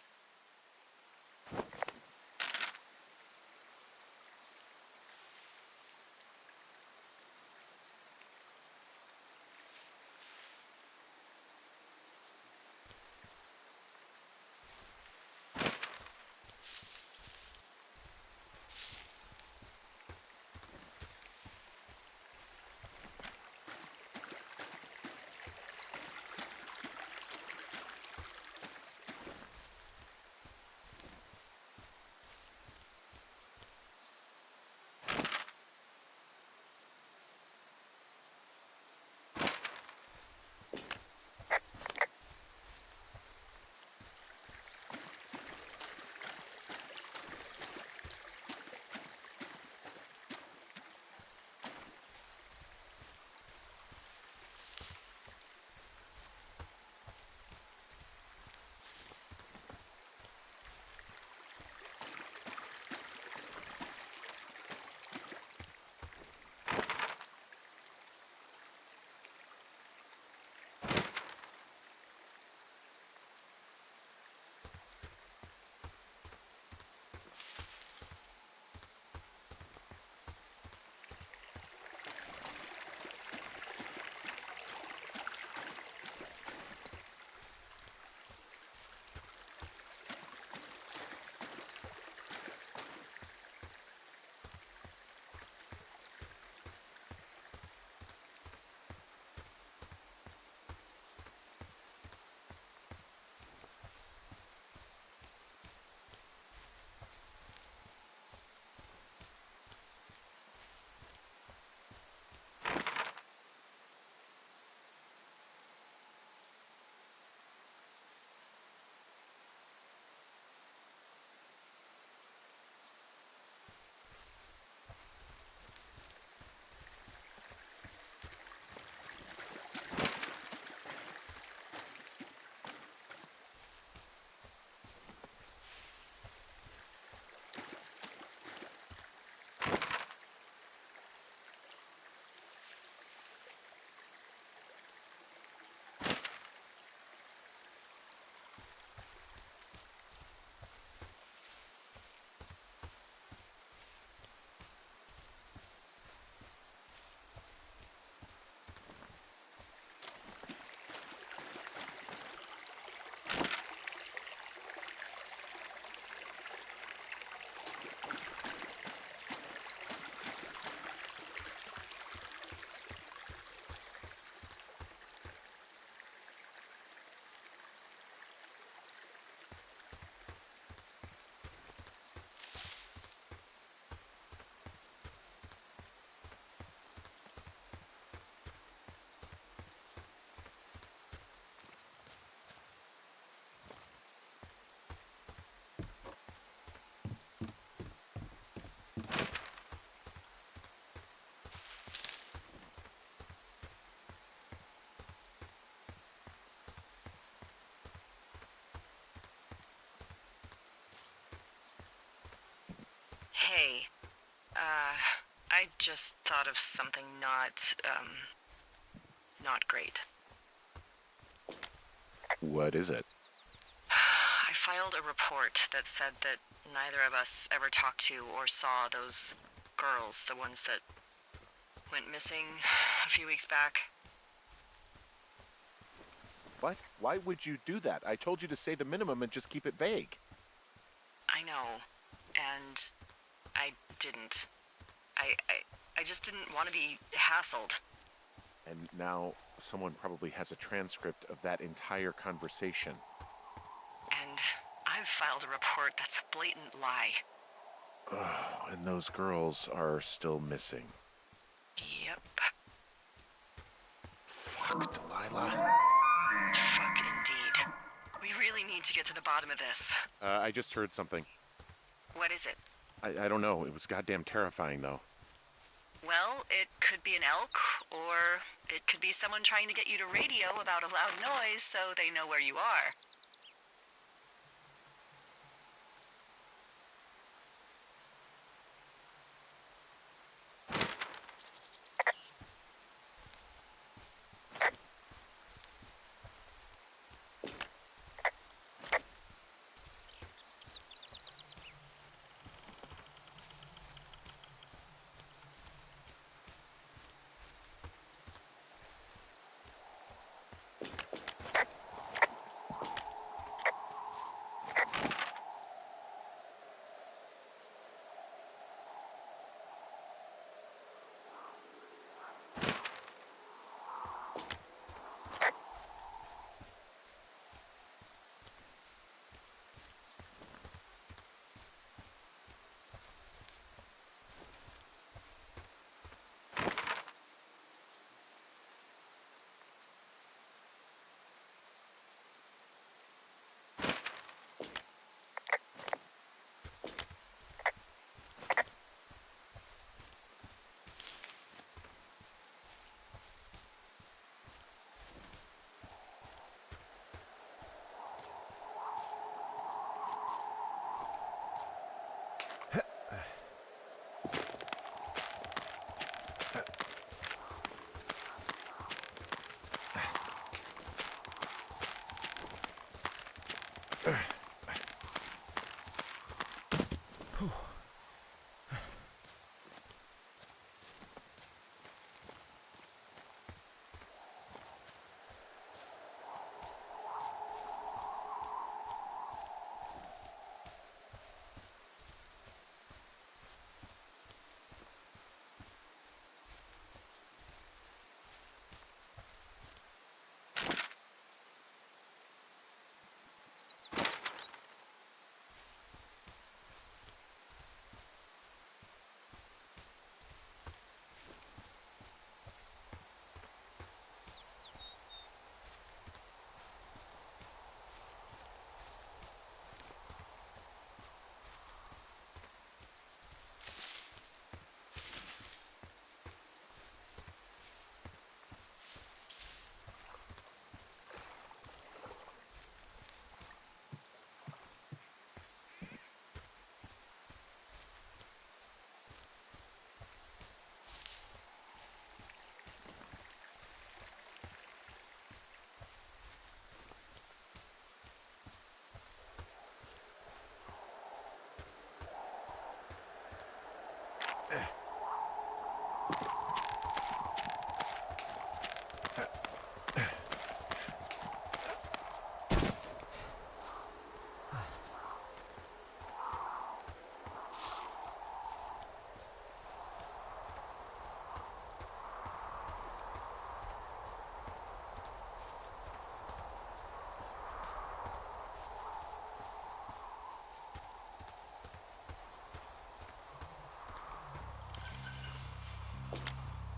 Hey, I just thought of something not great. What is it? I filed a report that said that neither of us ever talked to or saw those girls, the ones that went missing a few weeks back. What? Why would you do that? I told you to say the minimum and just keep it vague. I know, and I didn't. I just didn't want to be hassled. And now someone probably has a transcript of that entire conversation. And I've filed a report that's a blatant lie. Oh, and those girls are still missing. Yep. Fuck, Delilah. Fuck indeed. We really need to get to the bottom of this. I just heard something. What is it? I don't know. It was goddamn terrifying, though. Well, it could be an elk, or it could be someone trying to get you to radio about a loud noise so they know where you are.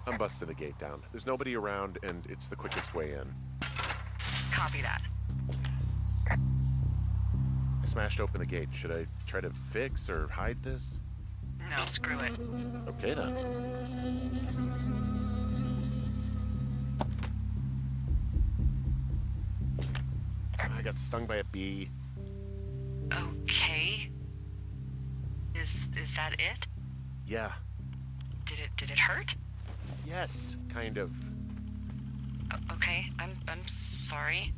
I'm busting the gate down. There's nobody around, and it's the quickest way in. Copy that. I smashed open the gate. Should I try to fix or hide this? No, screw it. Okay, then. I got stung by a bee. Okay. Is that it? Yeah. Did it hurt? Yes, kind of. Okay, I'm sorry.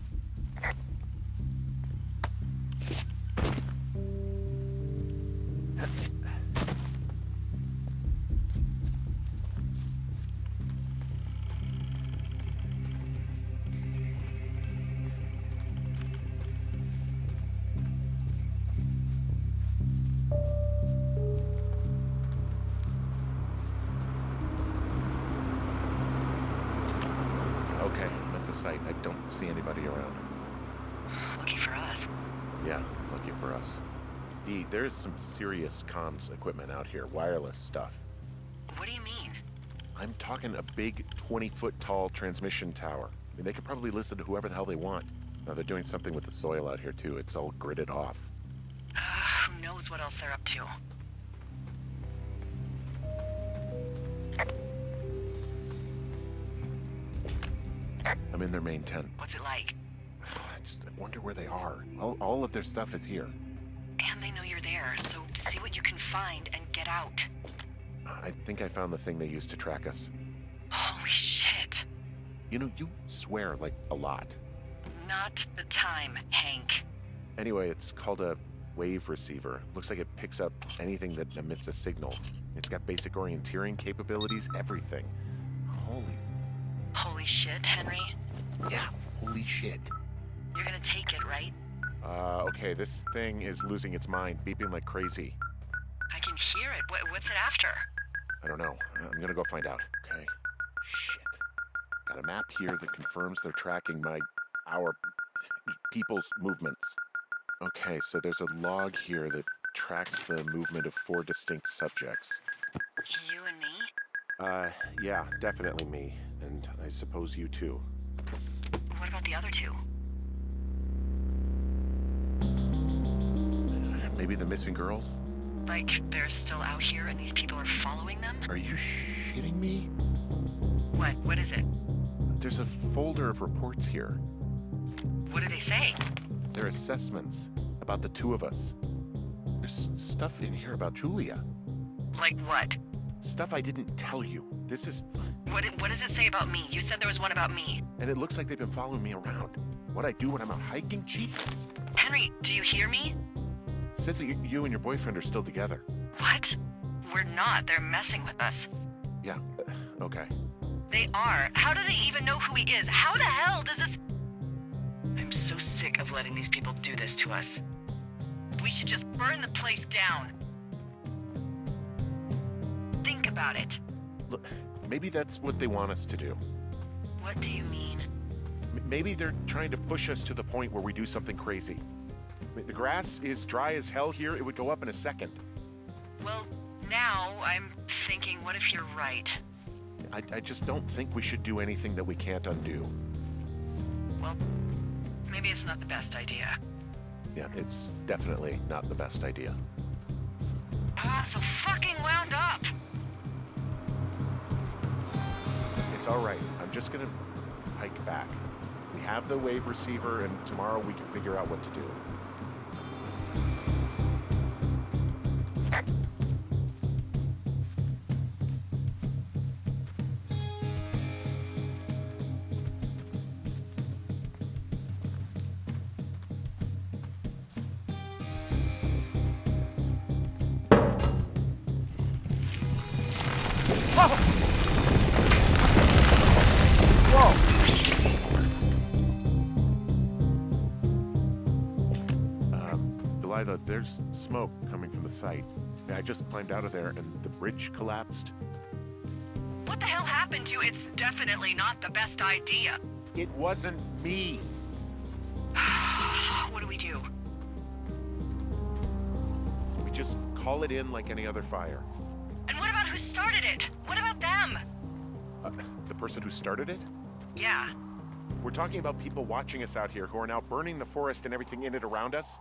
site. I don't see anybody around. Lucky for us. Yeah, lucky for us. Dee, there's some serious comms equipment out here, wireless stuff. What do you mean? I'm talking a big 20-foot tall transmission tower. I mean, they could probably listen to whoever the hell they want. Now, they're doing something with the soil out here, too. It's all gridded off. Who knows what else they're up to? I'm in their main tent. What's it like? I wonder where they are. All of their stuff is here. And they know you're there, so see what you can find and get out. I think I found the thing they used to track us. Holy shit. You know, you swear, like, a lot. Not the time, Hank. Anyway, it's called a wave receiver. Looks like it picks up anything that emits a signal. It's got basic orienteering capabilities, everything. Holy shit, Henry. Yeah, holy shit. You're gonna take it, right? Okay, this thing is losing its mind, beeping like crazy. I can hear it. What's it after? I don't know. I'm gonna go find out. Okay. Shit. Got a map here that confirms they're tracking our people's movements. Okay, so there's a log here that tracks the movement of 4 distinct subjects. You and me? Yeah, definitely me. And I suppose you too. What about the other 2? Maybe the missing girls? Like, they're still out here and these people are following them? Are you shitting me? What? What is it? There's a folder of reports here. What do they say? They're assessments about the 2 of us. There's stuff in here about Julia. Like what? Stuff I didn't tell you. This is... What does it say about me? You said there was one about me. And it looks like they've been following me around. What I do when I'm out hiking? Jesus. Henry, do you hear me? It says that you and your boyfriend are still together. What? We're not. They're messing with us. Yeah, okay. They are. How do they even know who he is? How the hell does this... I'm so sick of letting these people do this to us. We should just burn the place down. Think about it. Look, maybe that's what they want us to do. What do you mean? Maybe they're trying to push us to the point where we do something crazy. I mean, the grass is dry as hell here. It would go up in a second. Well, now I'm thinking, what if you're right? I just don't think we should do anything that we can't undo. Well, maybe it's not the best idea. Yeah, it's definitely not the best idea. I'm so fucking wound up! It's all right. I'm just gonna hike back. We have the wave receiver, and tomorrow we can figure out what to do. Delilah, there's smoke coming from the site. I just climbed out of there and the bridge collapsed. What the hell happened to you? It's definitely not the best idea. It wasn't me. What do we do? We just call it in like any other fire. And what about who started it? What about them? The person who started it? Yeah. We're talking about people watching us out here who are now burning the forest and everything in it around us.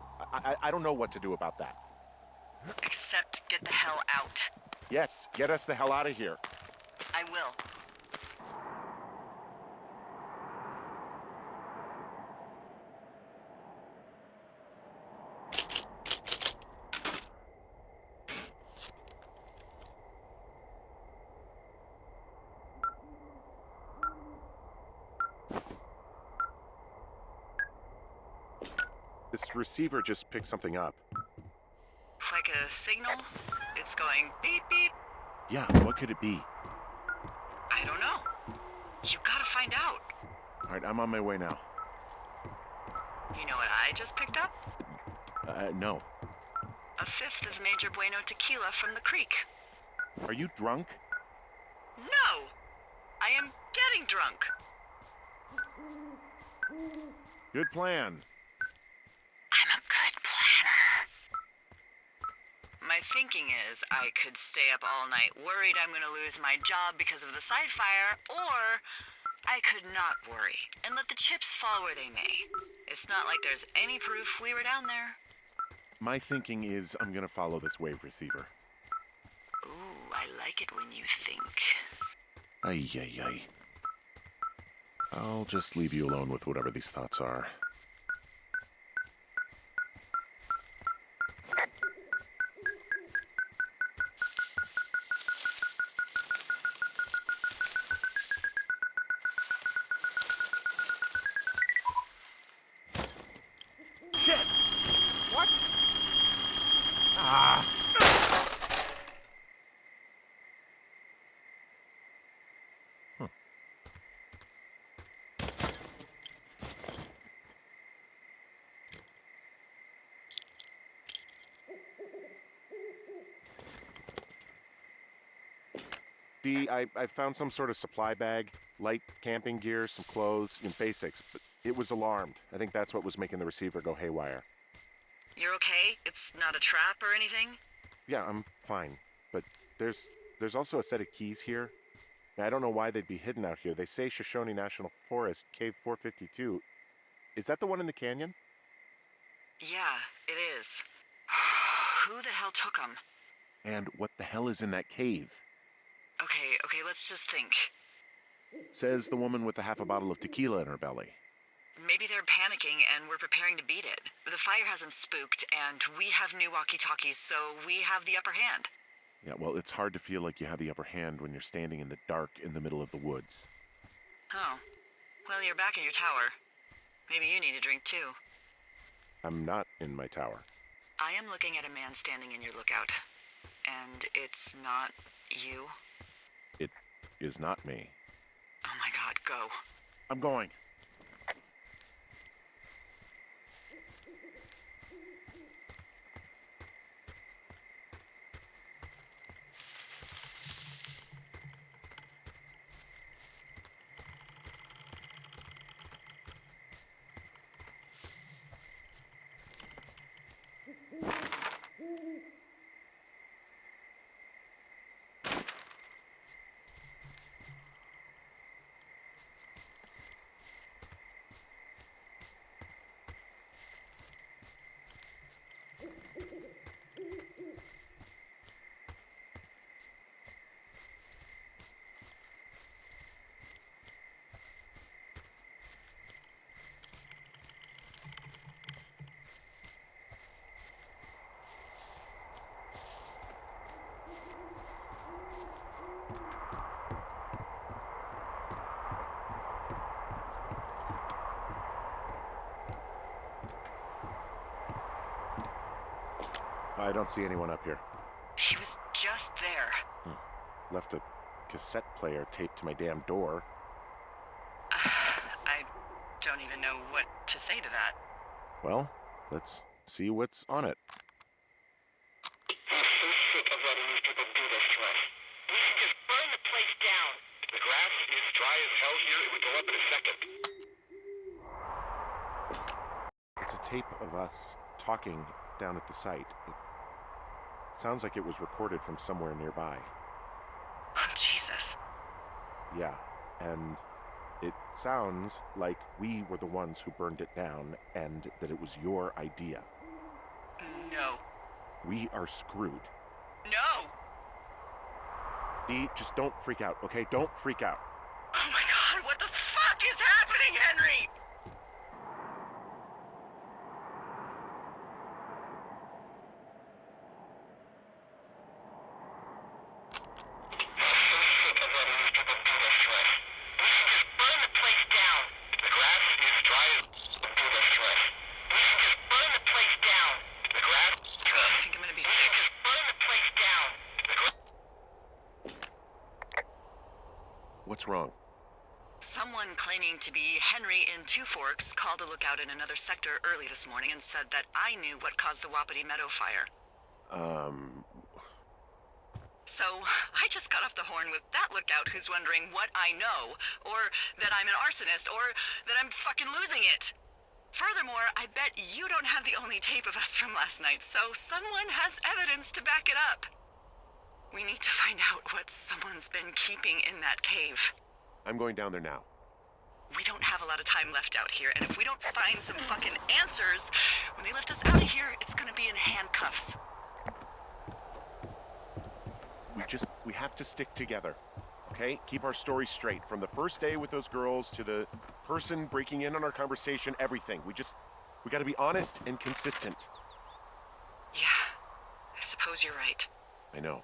I don't know what to do about that. Except get the hell out. Yes, get us the hell out of here. I will. This receiver just picked something up. Like a signal? It's going beep beep. Yeah, what could it be? I don't know. You gotta find out. All right, I'm on my way now. You know what I just picked up? No. A fifth of Major Bueno tequila from the creek. Are you drunk? No! I am getting drunk. Good plan. I'm a good planner. My thinking is I could stay up all night worried I'm gonna lose my job because of the side fire, or I could not worry and let the chips fall where they may. It's not like there's any proof we were down there. My thinking is I'm gonna follow this wave receiver. Ooh, I like it when you think. Ay, ay, ay. I'll just leave you alone with whatever these thoughts are. Shit! What? Ah! I found some sort of supply bag, light camping gear, some clothes, basics, but it was alarmed. I think that's what was making the receiver go haywire. You're okay? It's not a trap or anything? Yeah, I'm fine, but there's also a set of keys here. Now, I don't know why they'd be hidden out here. They say Shoshone National Forest, Cave 452. Is that the one in the canyon? Yeah, it is. Who the hell took them? And what the hell is in that cave? Okay, let's just think. Says the woman with a half a bottle of tequila in her belly. Maybe they're panicking and we're preparing to beat it. The fire has them spooked, and we have new walkie-talkies, so we have the upper hand. Yeah, well, it's hard to feel like you have the upper hand when you're standing in the dark in the middle of the woods. Oh. Well, you're back in your tower. Maybe you need a drink, too. I'm not in my tower. I am looking at a man standing in your lookout. And it's not you? It is not me. Oh my god, go. I'm going. I don't see anyone up here. He was just there. Left a cassette player taped to my damn door. I don't even know what to say to that. Well, let's see what's on it. I'm so sick of letting these people do this to us. We should just burn the place down. The grass is dry as hell here. It would go up in a second. It's a tape of us talking down at the site. It sounds like it was recorded from somewhere nearby. Oh, Jesus. Yeah, and it sounds like we were the ones who burned it down and that it was your idea. No. We are screwed. No! Dee, just don't freak out, okay? Don't freak out. Oh my god, what the fuck is happening, Henry? I think I'm gonna be sick. What's wrong? Someone claiming to be Henry in Two Forks called a lookout in another sector early this morning and said that I knew what caused the Wapiti Meadow fire. So I just got off the horn with that lookout who's wondering what I know, or that I'm an arsonist, or that I'm fucking losing it. Furthermore, I bet you don't have the only tape of us from last night, so someone has evidence to back it up. We need to find out what someone's been keeping in that cave. I'm going down there now. We don't have a lot of time left out here, and if we don't find some fucking answers, when they lift us out of here, it's gonna be in handcuffs. We have to stick together, okay? Keep our story straight. From the first day with those girls to the person breaking in on our conversation, everything. We gotta be honest and consistent. Yeah, I suppose you're right. I know.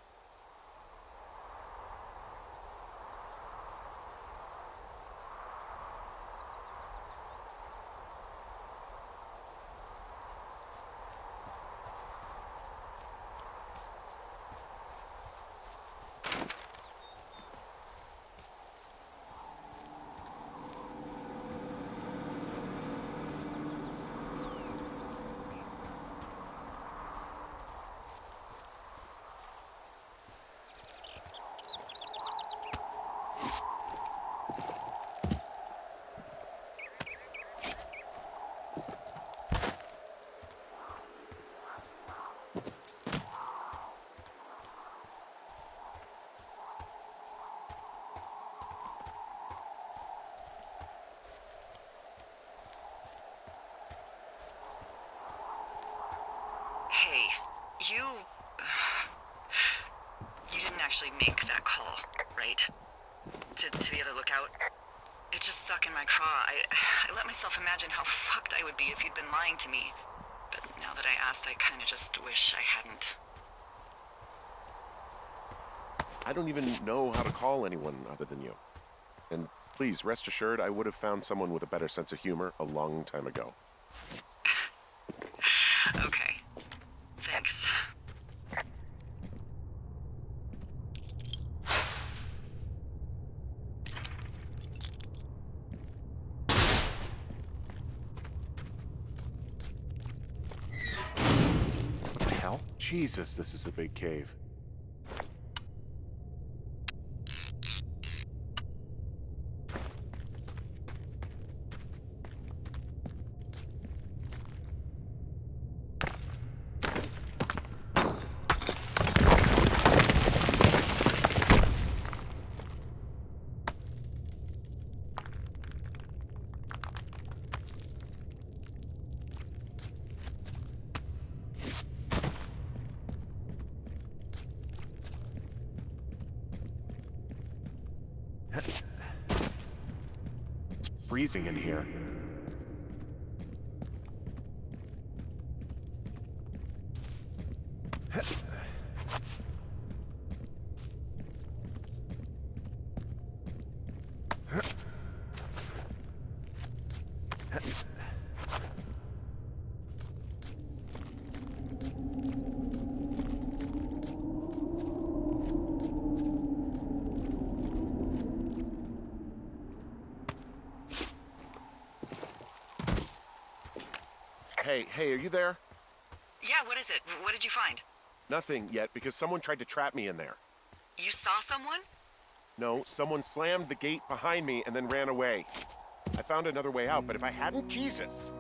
Hey, you didn't actually make that call, right? To the other lookout? It just stuck in my craw. I let myself imagine how fucked I would be if you'd been lying to me. But now that I asked, I kinda just wish I hadn't. I don't even know how to call anyone other than you. And please, rest assured, I would have found someone with a better sense of humor a long time ago. Okay. Thanks. What the hell? Jesus, this is a big cave. It's freezing in here. Hey, are you there? Yeah, what is it? What did you find? Nothing yet, because someone tried to trap me in there. You saw someone? No, someone slammed the gate behind me and then ran away. I found another way out, but if I hadn't, Jesus!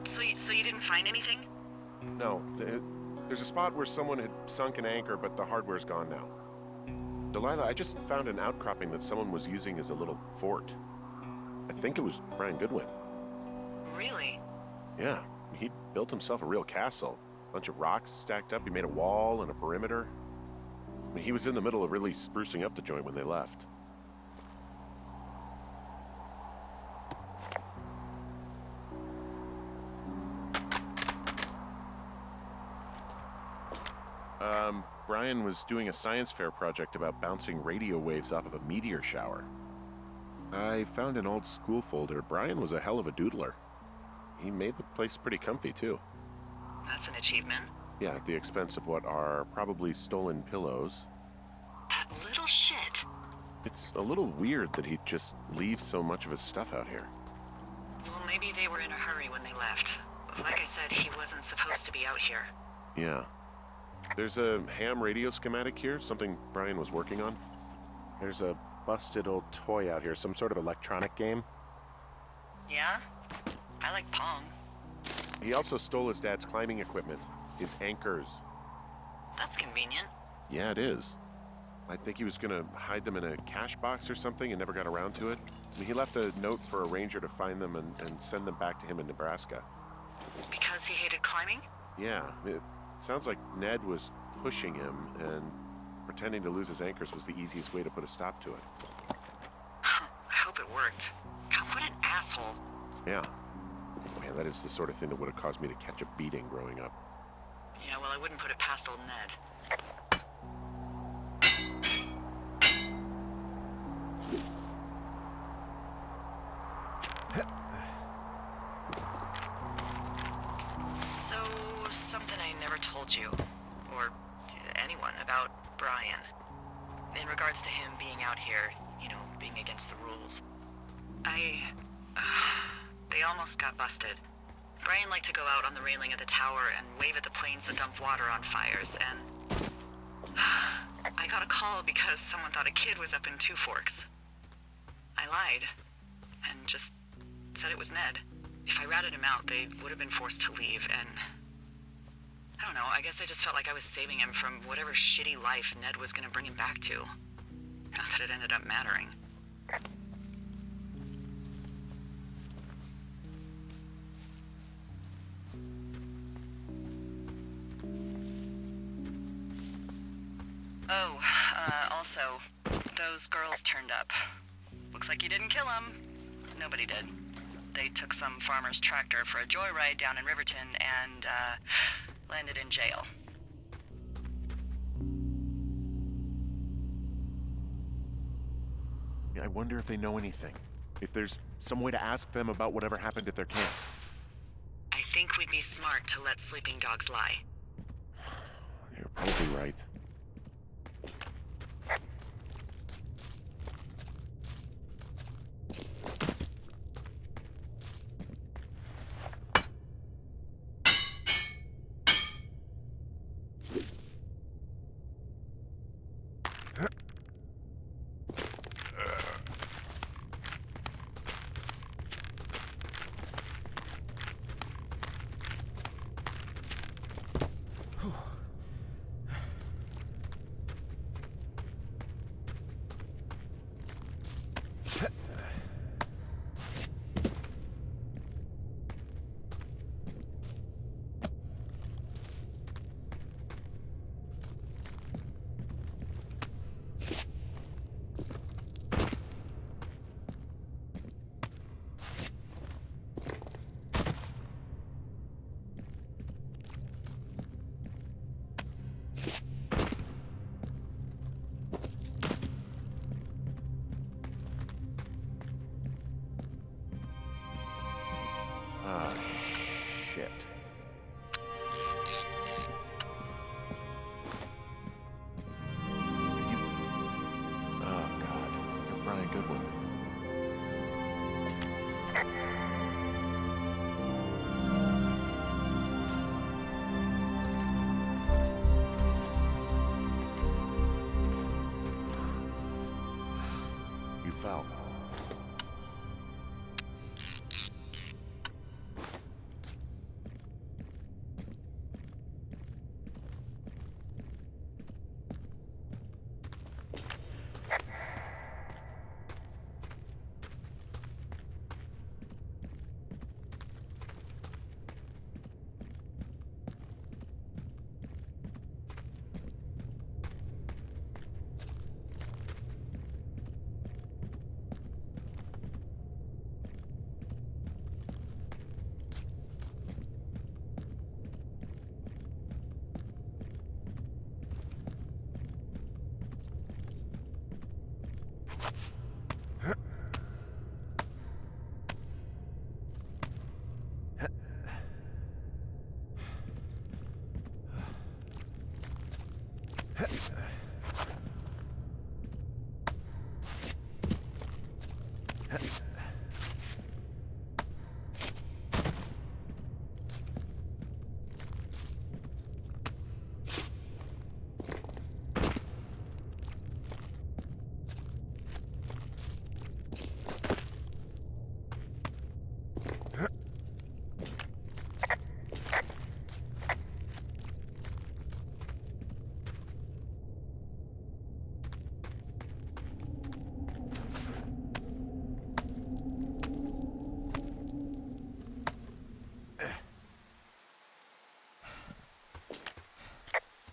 So you didn't find anything? No, there's a spot where someone had sunk an anchor, but the hardware's gone now. Delilah, I just found an outcropping that someone was using as a little fort. I think it was Brian Goodwin. Really? Yeah, he built himself a real castle. Bunch of rocks stacked up. He made a wall and a perimeter. I mean, he was in the middle of really sprucing up the joint when they left. Brian was doing a science fair project about bouncing radio waves off of a meteor shower. I found an old school folder. Brian was a hell of a doodler. He made the place pretty comfy, too. That's an achievement. Yeah, at the expense of what are probably stolen pillows. That little shit. It's a little weird that he'd just leave so much of his stuff out here. Well, maybe they were in a hurry when they left. Like I said, he wasn't supposed to be out here. Yeah. There's a ham radio schematic here, something Brian was working on. There's a busted old toy out here, some sort of electronic game. Yeah? I like Pong. He also stole his dad's climbing equipment, his anchors. That's convenient. Yeah, it is. I think he was gonna hide them in a cash box or something and never got around to it. I mean, he left a note for a ranger to find them and send them back to him in Nebraska. Because he hated climbing? Yeah, it sounds like Ned was pushing him, and pretending to lose his anchors was the easiest way to put a stop to it. I hope it worked. God, what an asshole. Yeah. Man, that is the sort of thing that would have caused me to catch a beating growing up. Yeah, well, I wouldn't put it past old Ned. So, something I never told you, or anyone, about Brian. In regards to him being out here, you know, being against the rules. They almost got busted. Brian liked to go out on the railing of the tower and wave at the planes that dump water on fires, and I got a call because someone thought a kid was up in Two Forks. I lied, and just said it was Ned. If I ratted him out, they would have been forced to leave, and I don't know, I guess I just felt like I was saving him from whatever shitty life Ned was gonna bring him back to. Not that it ended up mattering. Oh, also, those girls turned up. Looks like you didn't kill them. Nobody did. They took some farmer's tractor for a joyride down in Riverton and, landed in jail. I wonder if they know anything. If there's some way to ask them about whatever happened at their camp. I think we'd be smart to let sleeping dogs lie. You're probably right. Ah, shit. Oh, God. You're Brian Goodwin. You fell.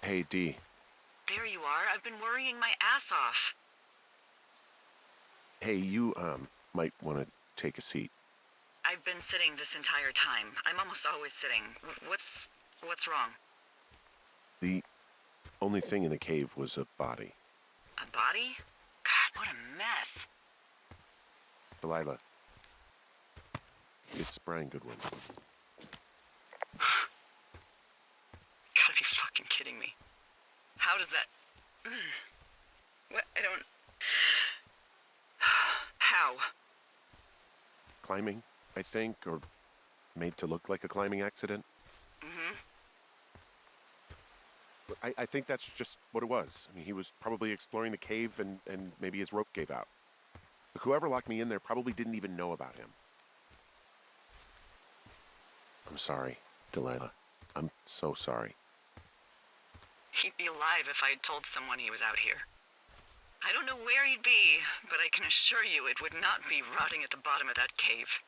Hey, Dee. There you are. I've been worrying my ass off. Hey, you, might want to take a seat. I've been sitting this entire time. I'm almost always sitting. What's wrong? The only thing in the cave was a body. A body? God, what a mess. Delilah. It's Brian Goodwin. Gotta be fucking kidding me. How does that... What? I don't... How? Climbing, I think, or made to look like a climbing accident. Mm-hmm. I think that's just what it was. I mean, he was probably exploring the cave and maybe his rope gave out. Look, whoever locked me in there probably didn't even know about him. I'm sorry, Delilah. I'm so sorry. He'd be alive if I had told someone he was out here. I don't know where he'd be, but I can assure you it would not be rotting at the bottom of that cave.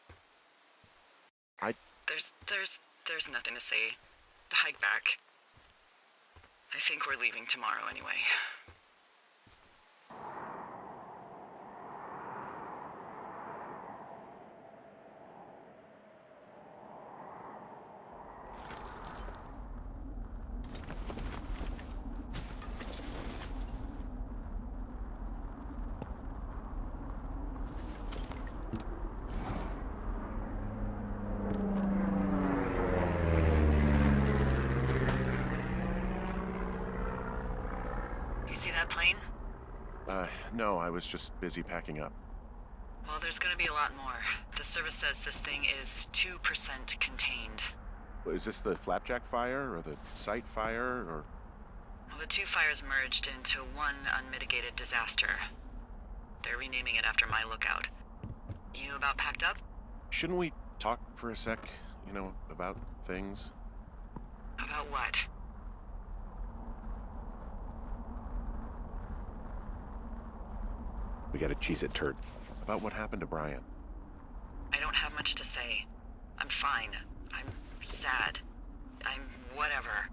There's nothing to say. Hike back. I think we're leaving tomorrow anyway. You see that plane? No, I was just busy packing up. Well, there's gonna be a lot more. The service says this thing is 2% contained. Is this the Flapjack fire, or the site fire, or... Well, the two fires merged into one unmitigated disaster. They're renaming it after my lookout. You about packed up? Shouldn't we talk for a sec, about things? About what? We gotta cheese it, turd. About what happened to Brian. I don't have much to say. I'm fine. I'm sad. I'm whatever.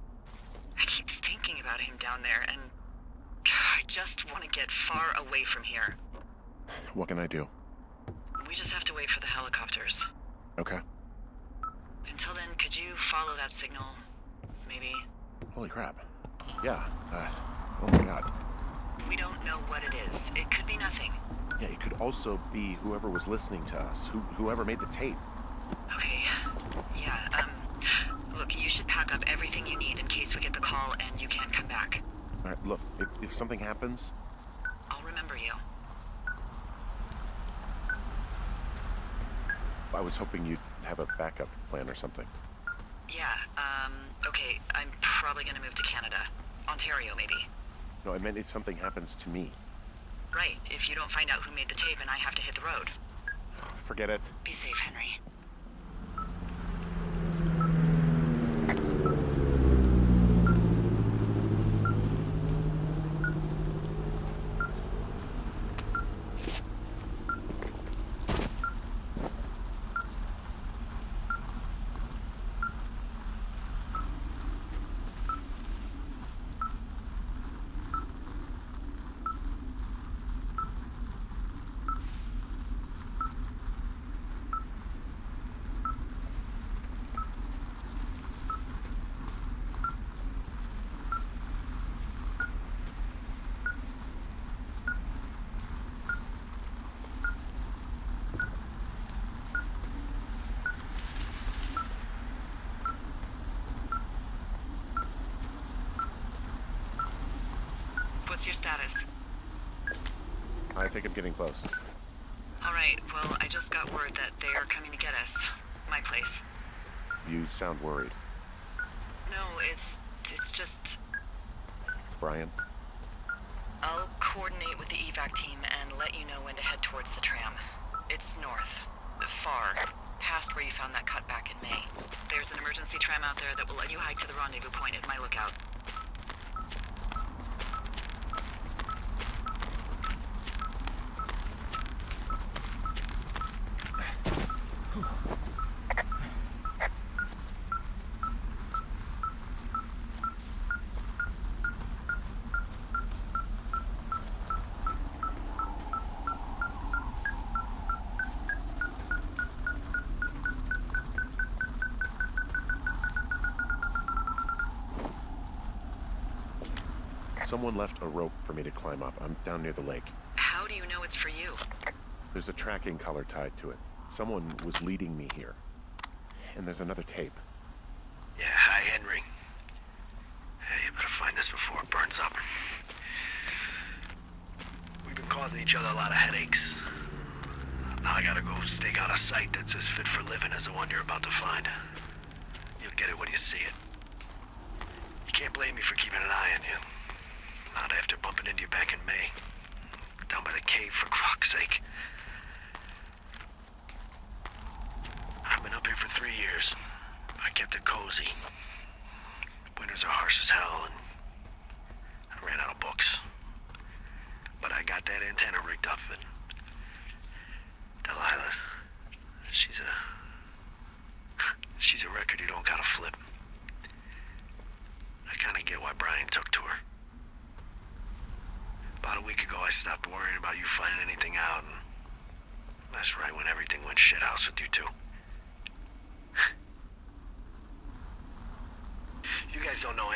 I keep thinking about him down there, and I just want to get far away from here. What can I do? We just have to wait for the helicopters. Okay. Until then, could you follow that signal? Maybe? Holy crap. Yeah, oh my god. We don't know what it is. It could be nothing. Yeah, it could also be whoever was listening to us, whoever made the tape. Okay. Yeah, look, you should pack up everything you need in case we get the call and you can't come back. All right, look, if something happens... I'll remember you. I was hoping you'd have a backup plan or something. Yeah, okay, I'm probably gonna move to Canada. Ontario, maybe. No, I meant if something happens to me. Right, if you don't find out who made the tape and I have to hit the road. Forget it. Be safe, Henry. What's your status? I think I'm getting close. All right, well, I just got word that they are coming to get us. My place. You sound worried. No, it's just... Brian? I'll coordinate with the evac team and let you know when to head towards the tram. It's north. Far. Past where you found that cut back in May. There's an emergency tram out there that will let you hike to the rendezvous point at my lookout. Someone left a rope for me to climb up. I'm down near the lake. How do you know it's for you? There's a tracking collar tied to it. Someone was leading me here. And there's another tape. Yeah, hi, Henry. Hey, you better find this before it burns up. We've been causing each other a lot of headaches. Now I gotta go stake out a site that's as fit for living as the one you're about to find. You'll get it when you see it. You can't blame me for keeping an eye on you. Not after bumping into you back in May. Down by the cave, for croc's sake. I've been up here for 3 years. I kept it cozy. Winters are harsh as hell, and I ran out of books. But I got that antenna rigged up, and Delilah, she's a record you don't gotta flip. I kinda get why Brian took to her. About a week ago, I stopped worrying about you finding anything out, and that's right when everything went shithouse with you two. You guys don't know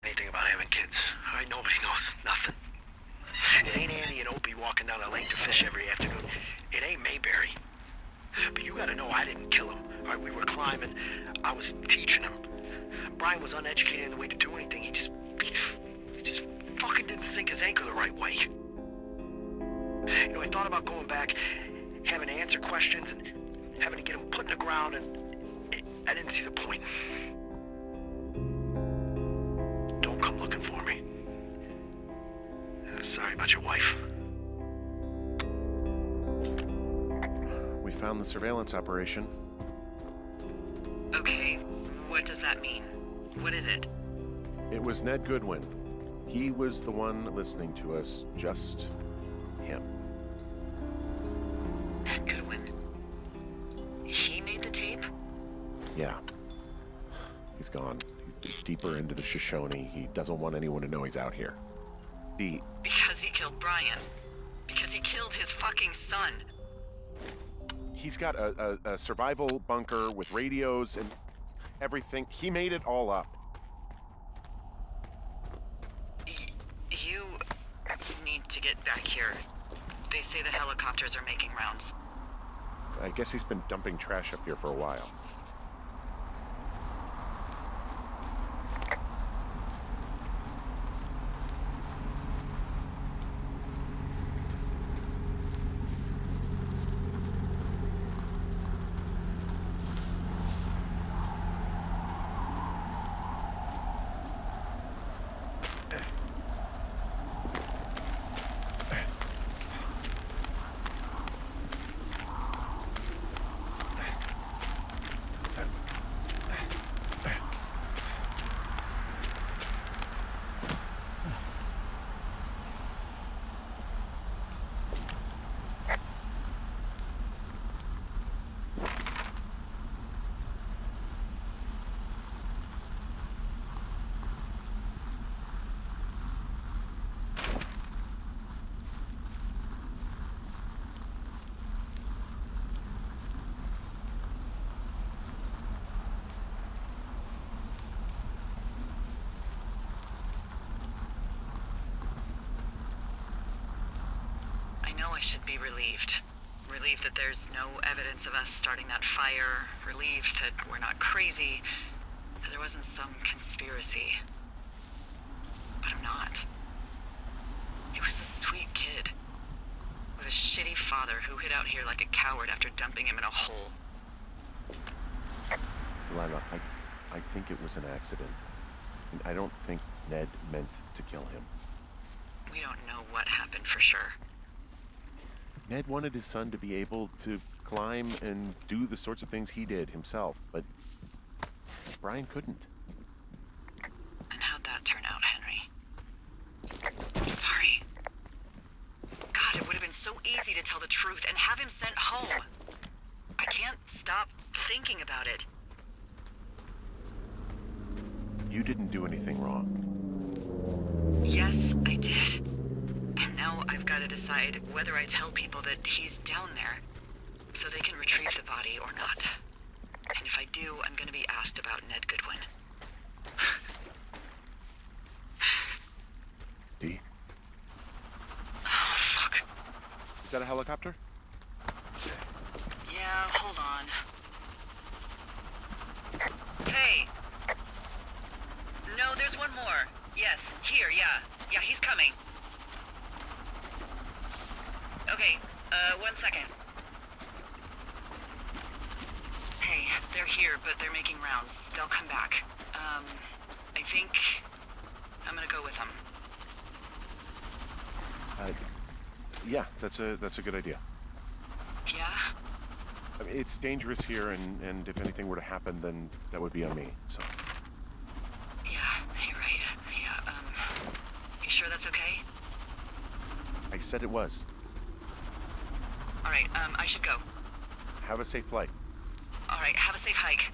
anything about having kids. All right, nobody knows nothing. It ain't Andy and Opie walking down the lake to fish every afternoon. It ain't Mayberry. But you gotta know I didn't kill him. All right, we were climbing. I was teaching him. Brian was uneducated in the way to do anything. He just fucking didn't sink his anchor the right way. You know, I thought about going back, having to answer questions, and having to get him put in the ground, and I didn't see the point. Don't come looking for me. I'm sorry about your wife. We found the surveillance operation. Okay, what does that mean? What is it? It was Ned Goodwin. He was the one listening to us, just him. Ned Goodwin? He made the tape? Yeah. He's gone. He's deeper into the Shoshone. He doesn't want anyone to know he's out here. Because he killed Brian. Because he killed his fucking son. He's got a survival bunker with radios and everything. He made it all up. You need to get back here. They say the helicopters are making rounds. I guess he's been dumping trash up here for a while. I should be relieved. Relieved that there's no evidence of us starting that fire. Relieved that we're not crazy. That there wasn't some conspiracy. But I'm not. He was a sweet kid. With a shitty father who hid out here like a coward after dumping him in a hole. Lila, I think it was an accident. And I don't think Ned meant to kill him. We don't know what happened for sure. Ned wanted his son to be able to climb and do the sorts of things he did himself, but Brian couldn't. And how'd that turn out, Henry? I'm sorry. God, it would have been so easy to tell the truth and have him sent home. I can't stop thinking about it. You didn't do anything wrong. Yes, I did. And now I've got to decide whether I tell people that he's down there so they can retrieve the body or not. And if I do, I'm going to be asked about Ned Goodwin. Is that a helicopter? Yeah, hold on. Hey! No, there's one more. Yes, here, yeah. Yeah, he's coming. Okay, 1 second. Hey, they're here, but they're making rounds. They'll come back. I think I'm gonna go with them. Yeah, that's a good idea. Yeah? I mean, it's dangerous here, and if anything were to happen, then that would be on me. So Yeah, you're right. Yeah, you sure that's okay? I said it was. Alright, I should go. Have a safe flight. Alright, have a safe hike.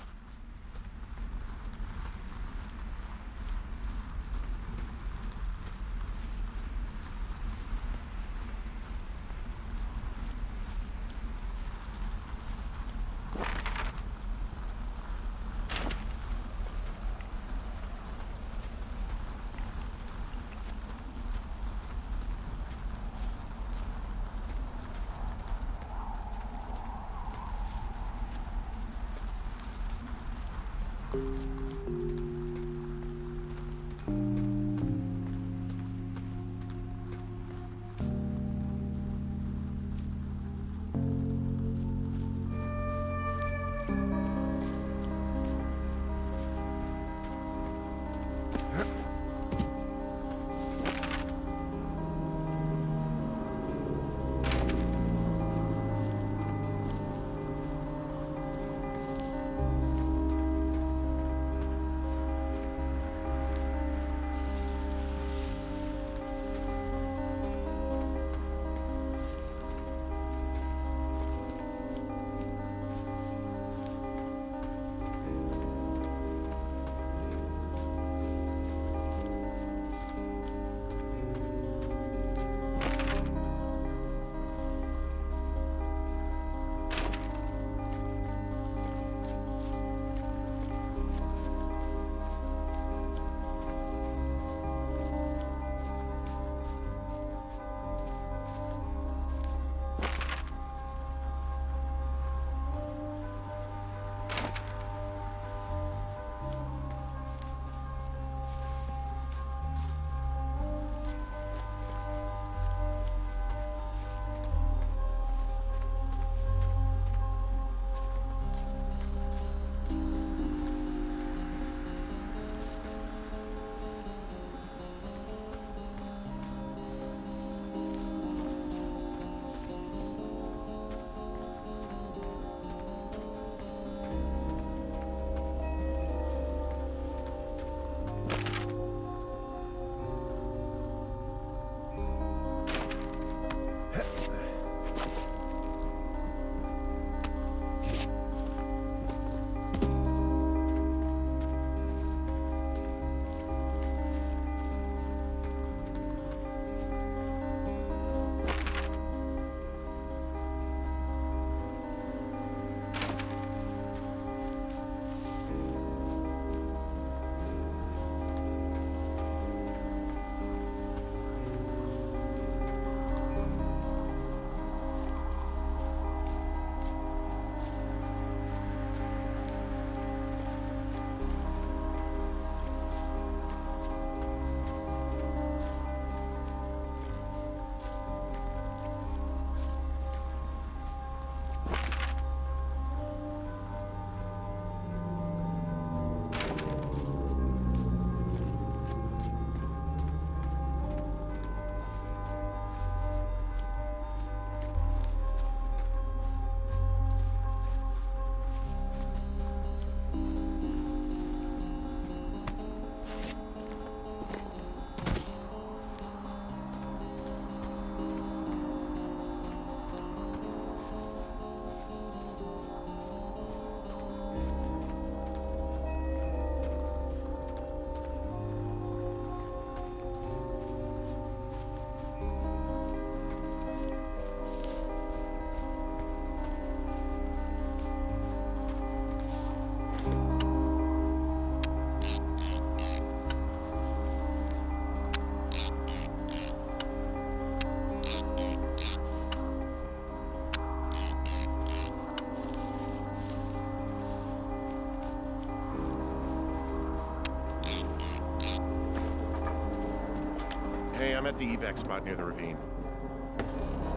Hey, I'm at the evac spot near the ravine.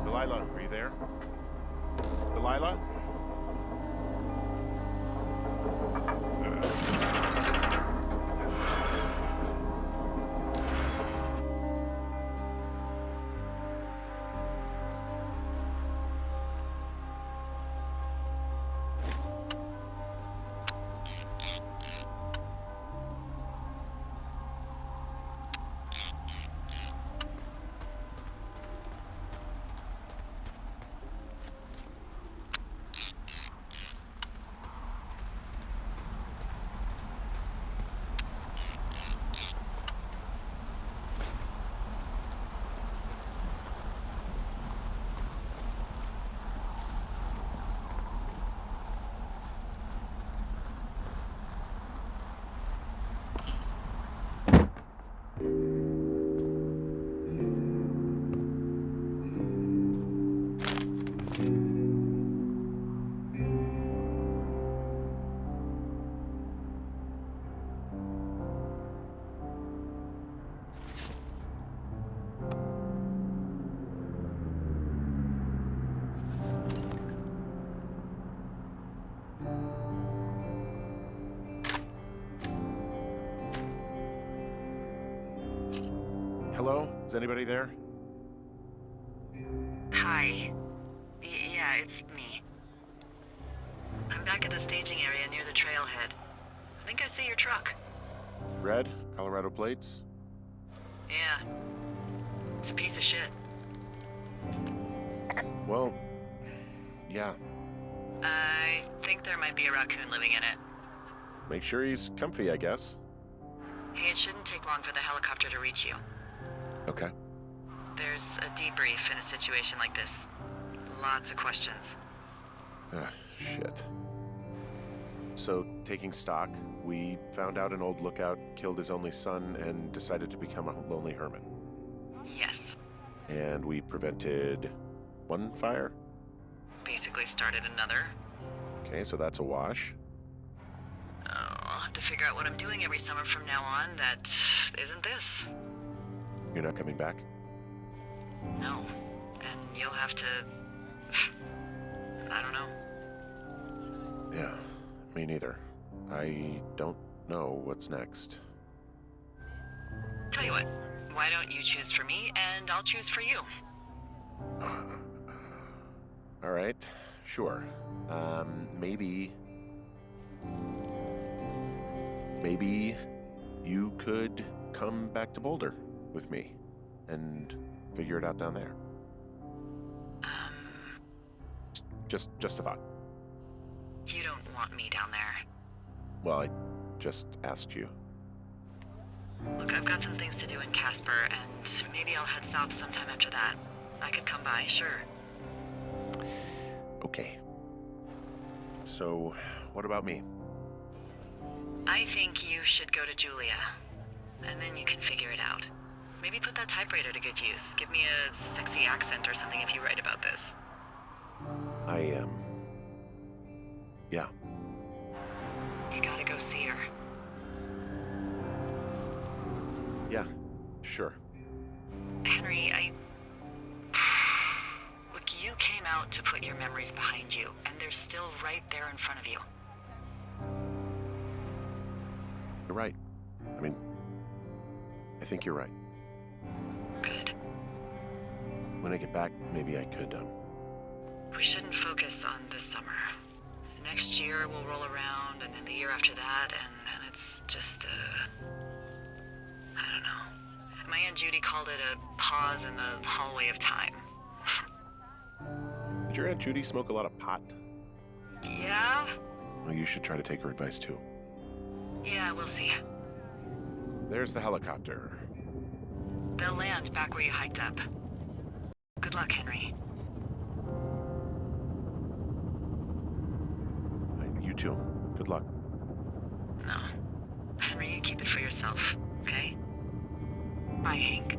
Delilah, are you there? Delilah? Hello? Is anybody there? Hi. Yeah, it's me. I'm back at the staging area near the trailhead. I think I see your truck. Red? Colorado plates? Yeah. It's a piece of shit. Well, yeah. I think there might be a raccoon living in it. Make sure he's comfy, I guess. Hey, it shouldn't take long for the helicopter to reach you. Okay. There's a debrief in a situation like this. Lots of questions. Shit. So, taking stock, we found out an old lookout killed his only son and decided to become a lonely hermit. Yes. And we prevented one fire? Basically started another. Okay, so that's a wash. Oh, I'll have to figure out what I'm doing every summer from now on that isn't this. You're not coming back? No. And you'll have to... I don't know. Yeah, me neither. I don't know what's next. Tell you what, why don't you choose for me and I'll choose for you? All right, sure. Maybe you could come back to Boulder with me and figure it out down there. Just a thought. You don't want me down there. Well, I just asked you. Look, I've got some things to do in Casper, and maybe I'll head south sometime after that. I could come by, sure. Okay. So, what about me? I think you should go to Julia, and then you can figure it out. Maybe put that typewriter to good use. Give me a sexy accent or something if you write about this. Yeah. You gotta go see her. Yeah, sure. Henry, Look, you came out to put your memories behind you, and they're still right there in front of you. You're right. I mean, I think you're right. Good. When I get back, maybe I could, We shouldn't focus on this summer. Next year we'll roll around, and then the year after that, and it's just, I don't know. My Aunt Judy called it a pause in the hallway of time. Did your Aunt Judy smoke a lot of pot? Yeah? Well, you should try to take her advice, too. Yeah, we'll see. There's the helicopter. They'll land back where you hiked up. Good luck, Henry. You too. Good luck. No. Henry, you keep it for yourself, okay? Bye, Hank.